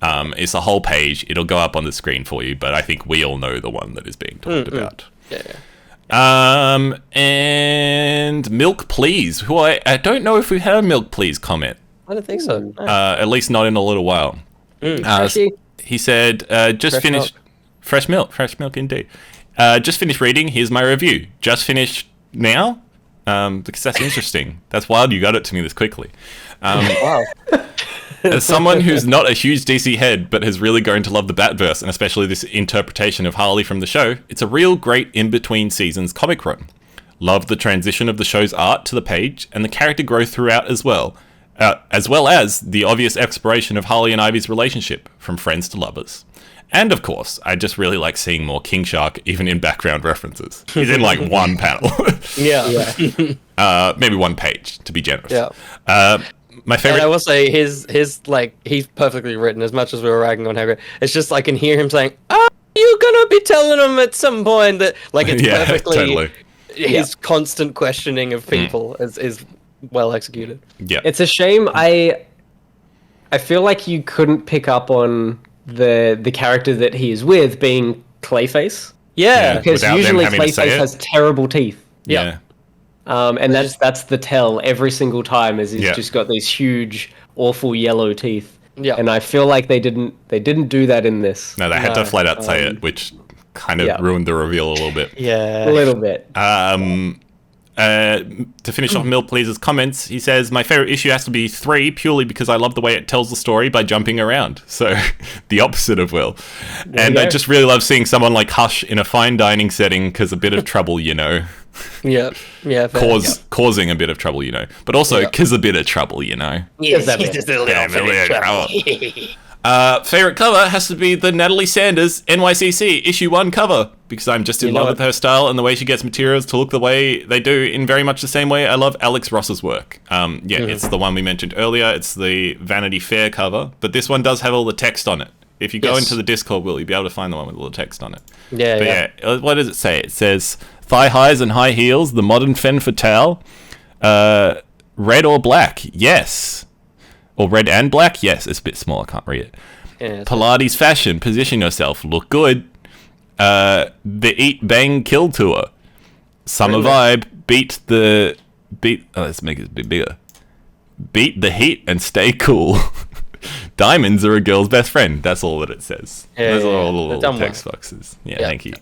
It's a whole page. It'll go up on the screen for you, but I think we all know the one that is being talked about. And Milk Please, who I don't know if we've had a Milk Please comment. I don't think so. No. At least not in a little while. He said, just finished... Fresh milk indeed. Just finished reading, here's my review. Just finished now? Because that's interesting. That's wild you got it to me this quickly. Wow. As someone who's not a huge DC head, but has really grown to love the Batverse, and especially this interpretation of Harley from the show, it's a real great in-between seasons comic run. Love the transition of the show's art to the page, and the character growth throughout as well as the obvious exploration of Harley and Ivy's relationship, from friends to lovers. And of course, I just really like seeing more King Shark, even in background references. He's in like one panel. Maybe one page, to be generous. My favorite. And I will say his he's perfectly written. As much as we were ragging on Hagrid, it's just I can hear him saying, "Oh, you're gonna be telling him at some point that like it's perfectly." Totally. His constant questioning of people is well executed. Yeah, it's a shame. I feel like you couldn't pick up on the character that he is with being Clayface. Yeah, because usually Clayface has terrible teeth. Yeah. And that's the tell every single time is he's just got these huge, awful yellow teeth. Yeah. And I feel like they didn't do that in this. No, they had to flat out say it, which kind of ruined the reveal a little bit. Yeah. A little bit. To finish off Milk Please's comments, he says, my favorite issue has to be 3 purely because I love the way it tells the story by jumping around. So the opposite of Will. And I just really love seeing someone like Hush in a fine dining setting because a bit of trouble, you know. Causing a bit of trouble, you know. But also because a bit of trouble, you know. Yes, he's just a little bit of trouble. Favorite cover has to be the Natalie Sanders NYCC issue 1 cover, because I'm just in love with her style and the way she gets materials to look the way they do, in very much the same way I love Alex Ross's work. It's the one we mentioned earlier. It's the Vanity Fair cover, but this one does have all the text on it. If you go into the Discord, will you be able to find the one with all the text on it? Yeah. What does it say? It says, thigh highs and high heels, the modern femme fatale. Red or black? Yes. Or red and black? Yes. It's a bit small. I can't read it. Yeah, Pilates fashion. Position yourself. Look good. The Eat Bang Kill Tour. Summer vibe. Let's make it a bit bigger. Beat the heat and stay cool. Diamonds are a girl's best friend. That's all that it says. Those are all the little text boxes. Yeah, thank you.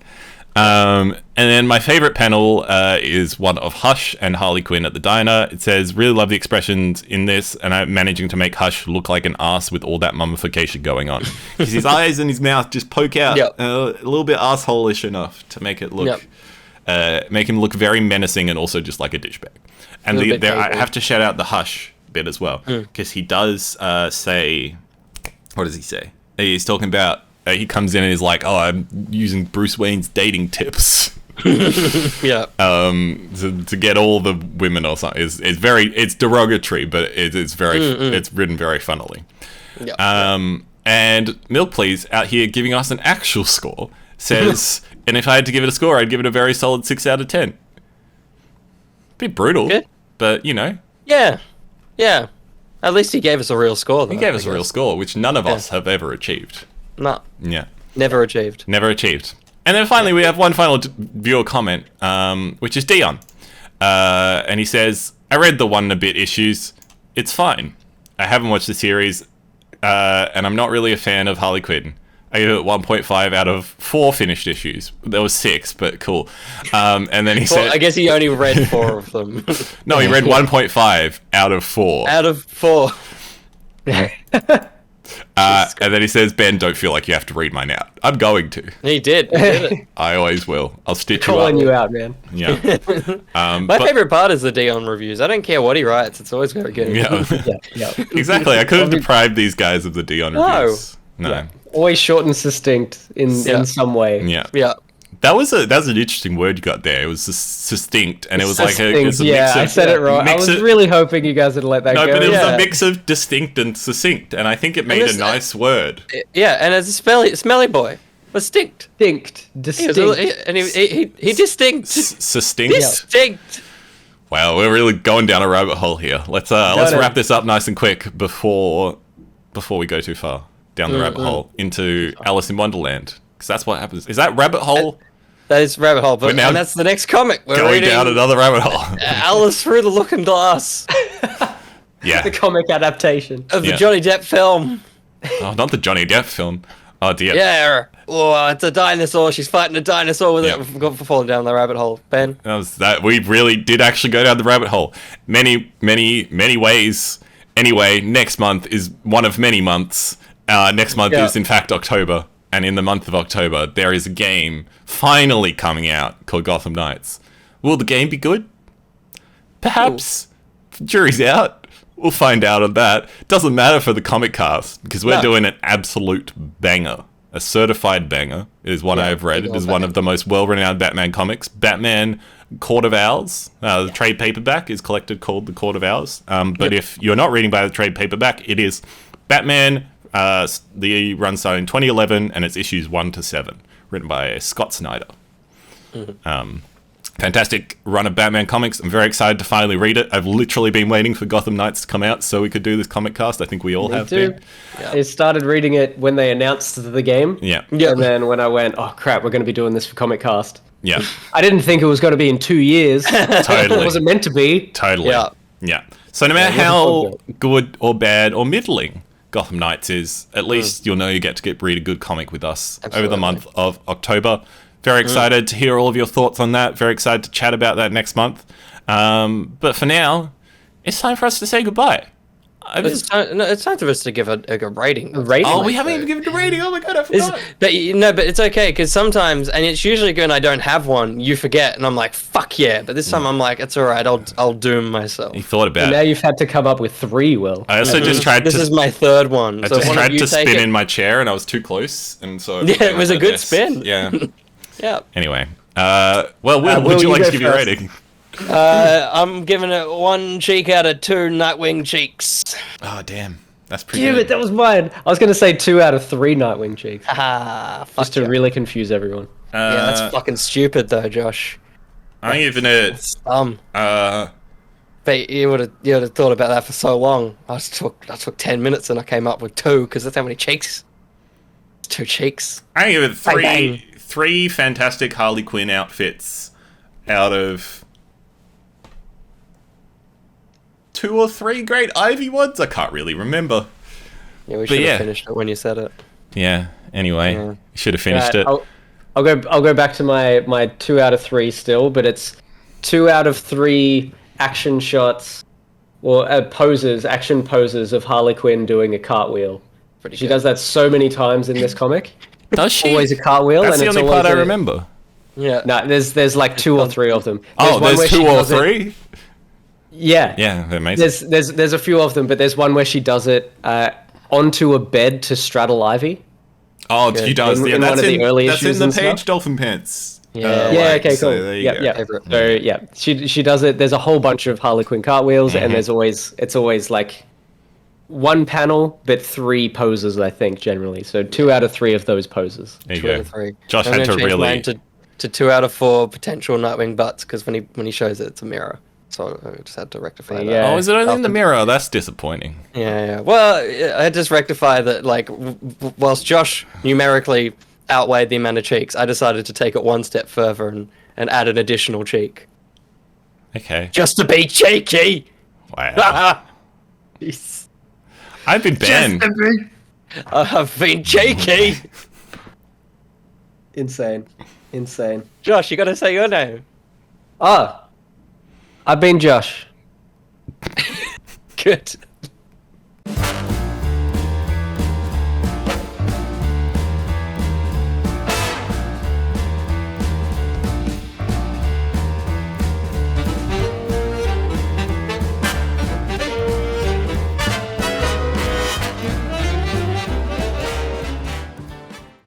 And then my favorite panel is one of Hush and Harley Quinn at the diner. It says, really love the expressions in this, and I'm managing to make Hush look like an ass with all that mummification going on. Because his eyes and his mouth just poke out a little bit asshole-ish enough to make it look, make him look very menacing and also just like a douchebag. And I have to shout out the Hush bit as well, because he does say, what does he say? He's talking about, he comes in and he's like, oh, I'm using Bruce Wayne's dating tips. To get all the women or something. It's derogatory, but it's very, it's written very funnily. And Milk Please out here giving us an actual score says, and if I had to give it a score, I'd give it a very solid 6 out of 10. Bit brutal, but you know. Yeah. At least he gave us a real score, though. He gave us a real score, which none of us have ever achieved. No. Yeah. Never achieved. And then finally, we have one final viewer comment, which is Dion. And he says, I read the 1 and a bit issues. It's fine. I haven't watched the series, and I'm not really a fan of Harley Quinn. I give it 1.5 out of 4 finished issues. There was 6, but cool. And then he said... I guess he only read 4 of them. No, he read 1.5 out of 4. Out of 4. And then he says, Ben, don't feel like you have to read mine out. I'm going to. He did it. I always will. I'll stitch you up. Calling you out, man. Yeah. My favorite part is the Dion reviews. I don't care what he writes. It's always very good. Yeah. Exactly. I couldn't deprive these guys of the Dion reviews. No. Yeah. Always short and succinct in some way. Yeah. That was an interesting word you got there. It was succinct, and it was like a mix of... I said it wrong. I was really hoping you guys would let that go. No, but it was a mix of distinct and succinct, and I think it made a nice word. Yeah, and as a smelly boy. Distinct. Distinct. He distinct. Succinct? Distinct. Wow, we're really going down a rabbit hole here. Let's wrap this up nice and quick before we go too far down the rabbit hole into Alice in Wonderland. Because that's what happens. Is that rabbit hole? That is rabbit hole, and that's the next comic. We're going down another rabbit hole. Alice Through the Looking Glass. Yeah. The comic adaptation. Of the Johnny Depp film. Oh, not the Johnny Depp film. Oh, dear. Yeah. Oh, it's a dinosaur. She's fighting a dinosaur with it. We've fallen down the rabbit hole, Ben. We really did actually go down the rabbit hole. Many, many, many ways. Anyway, next month is one of many months. Next month is, in fact, October. And in the month of October, there is a game finally coming out called Gotham Knights. Will the game be good? Perhaps. Jury's out. We'll find out on that. Doesn't matter for the comic cast, because we're doing an absolute banger. A certified banger. It is one I've read. It is one of the most well-renowned Batman comics. Batman Court of Owls. The trade paperback is collected called The Court of Owls. But if you're not reading by the trade paperback, it is Batman... the run started in 2011, and it's issues 1 to 7, written by Scott Snyder. Fantastic run of Batman comics. I'm very excited to finally read it. I've literally been waiting for Gotham Knights to come out so we could do this comic cast. I think we all have been. I started reading it when they announced the game. Yeah. And then when I went, oh crap, we're going to be doing this for comic cast. Yeah. I didn't think it was going to be in 2 years. Totally. It wasn't meant to be. Totally. Yeah. So no matter how good or bad or middling Gotham Knights is, at least you'll know you get to read a good comic with us over the month of October. Very excited to hear all of your thoughts on that. Very excited to chat about that next month. But for now, it's time for us to say goodbye. It's time for us to give a rating. A rating? Oh, we haven't even given it a rating. Oh my god, I forgot. But it's okay because sometimes, and it's usually when I don't have one, you forget, and I'm like, fuck yeah. But this time I'm like, it's all right. I'll doom myself. You thought about And it. now you've had to come up with 3, Will. I also just tried This to. is my third one. I So just why don't tried you to take spin it? in my chair, and I was too close, and so. Yeah, it was a good spin. Yeah. Yeah. Anyway, Will, Will, would you you like go to give your first. rating? I'm giving it 1 cheek out of 2 Nightwing cheeks. Oh damn, that's pretty Damn good. it, that was mine. I was going to say 2 out of 3 Nightwing cheeks. Ah, fuck Just to yeah. really confuse everyone. Yeah, that's fucking stupid though, Josh. I'm giving it. It's dumb. Uh, But you would have thought about that for so long. I took 10 minutes and I came up with 2 because that's how many cheeks. 2 cheeks. I'm gonna give it Bang, three. bang. 3 fantastic Harley Quinn outfits out of 2 or 3 great Ivy ones. I can't really remember. Yeah, we should have yeah. finished it when you said it. Yeah. Anyway, Yeah. should have finished it. I'll go back to my 2 out of 3 still, but it's 2 out of 3 action shots or action poses of Harley Quinn doing a cartwheel. Pretty She good. does that so many times in this comic. Does she? Always a cartwheel, That's and the it's only always part I a- remember. Yeah. No, there's like 2 or 3 of them. Oh, one where there's she 2 or does it- 3. Yeah. Yeah, they're amazing. There's a few of them, but there's one where she does it onto a bed to straddle Ivy. Oh, Yeah, he does. in Yeah, one that's of the in, early that's in issues the and Page stuff. Dolphin Pants. Yeah. Yeah, like, okay, so cool. there you Yeah, go. yeah. Favorite. So yeah, she does it. There's a whole bunch of Harley Quinn cartwheels, and it's always like 1 panel, but 3 poses, I think, generally. So 2 out of 3 of those poses. There you 2 out go. of 3. Josh I'm had gonna to change really. mine to 2 out of 4 potential Nightwing butts because when he shows it, it's a mirror. So I just had to rectify that. Yeah. Oh, is it only in the mirror? That's disappointing. Yeah. Well, I just rectify that. Like, whilst Josh numerically outweighed the amount of cheeks, I decided to take it 1 step further and add an additional cheek Okay. just to be cheeky. Wow. I've been banned. I've been cheeky. Insane. Josh, you got to say your name. Ah, I've been Josh. Good.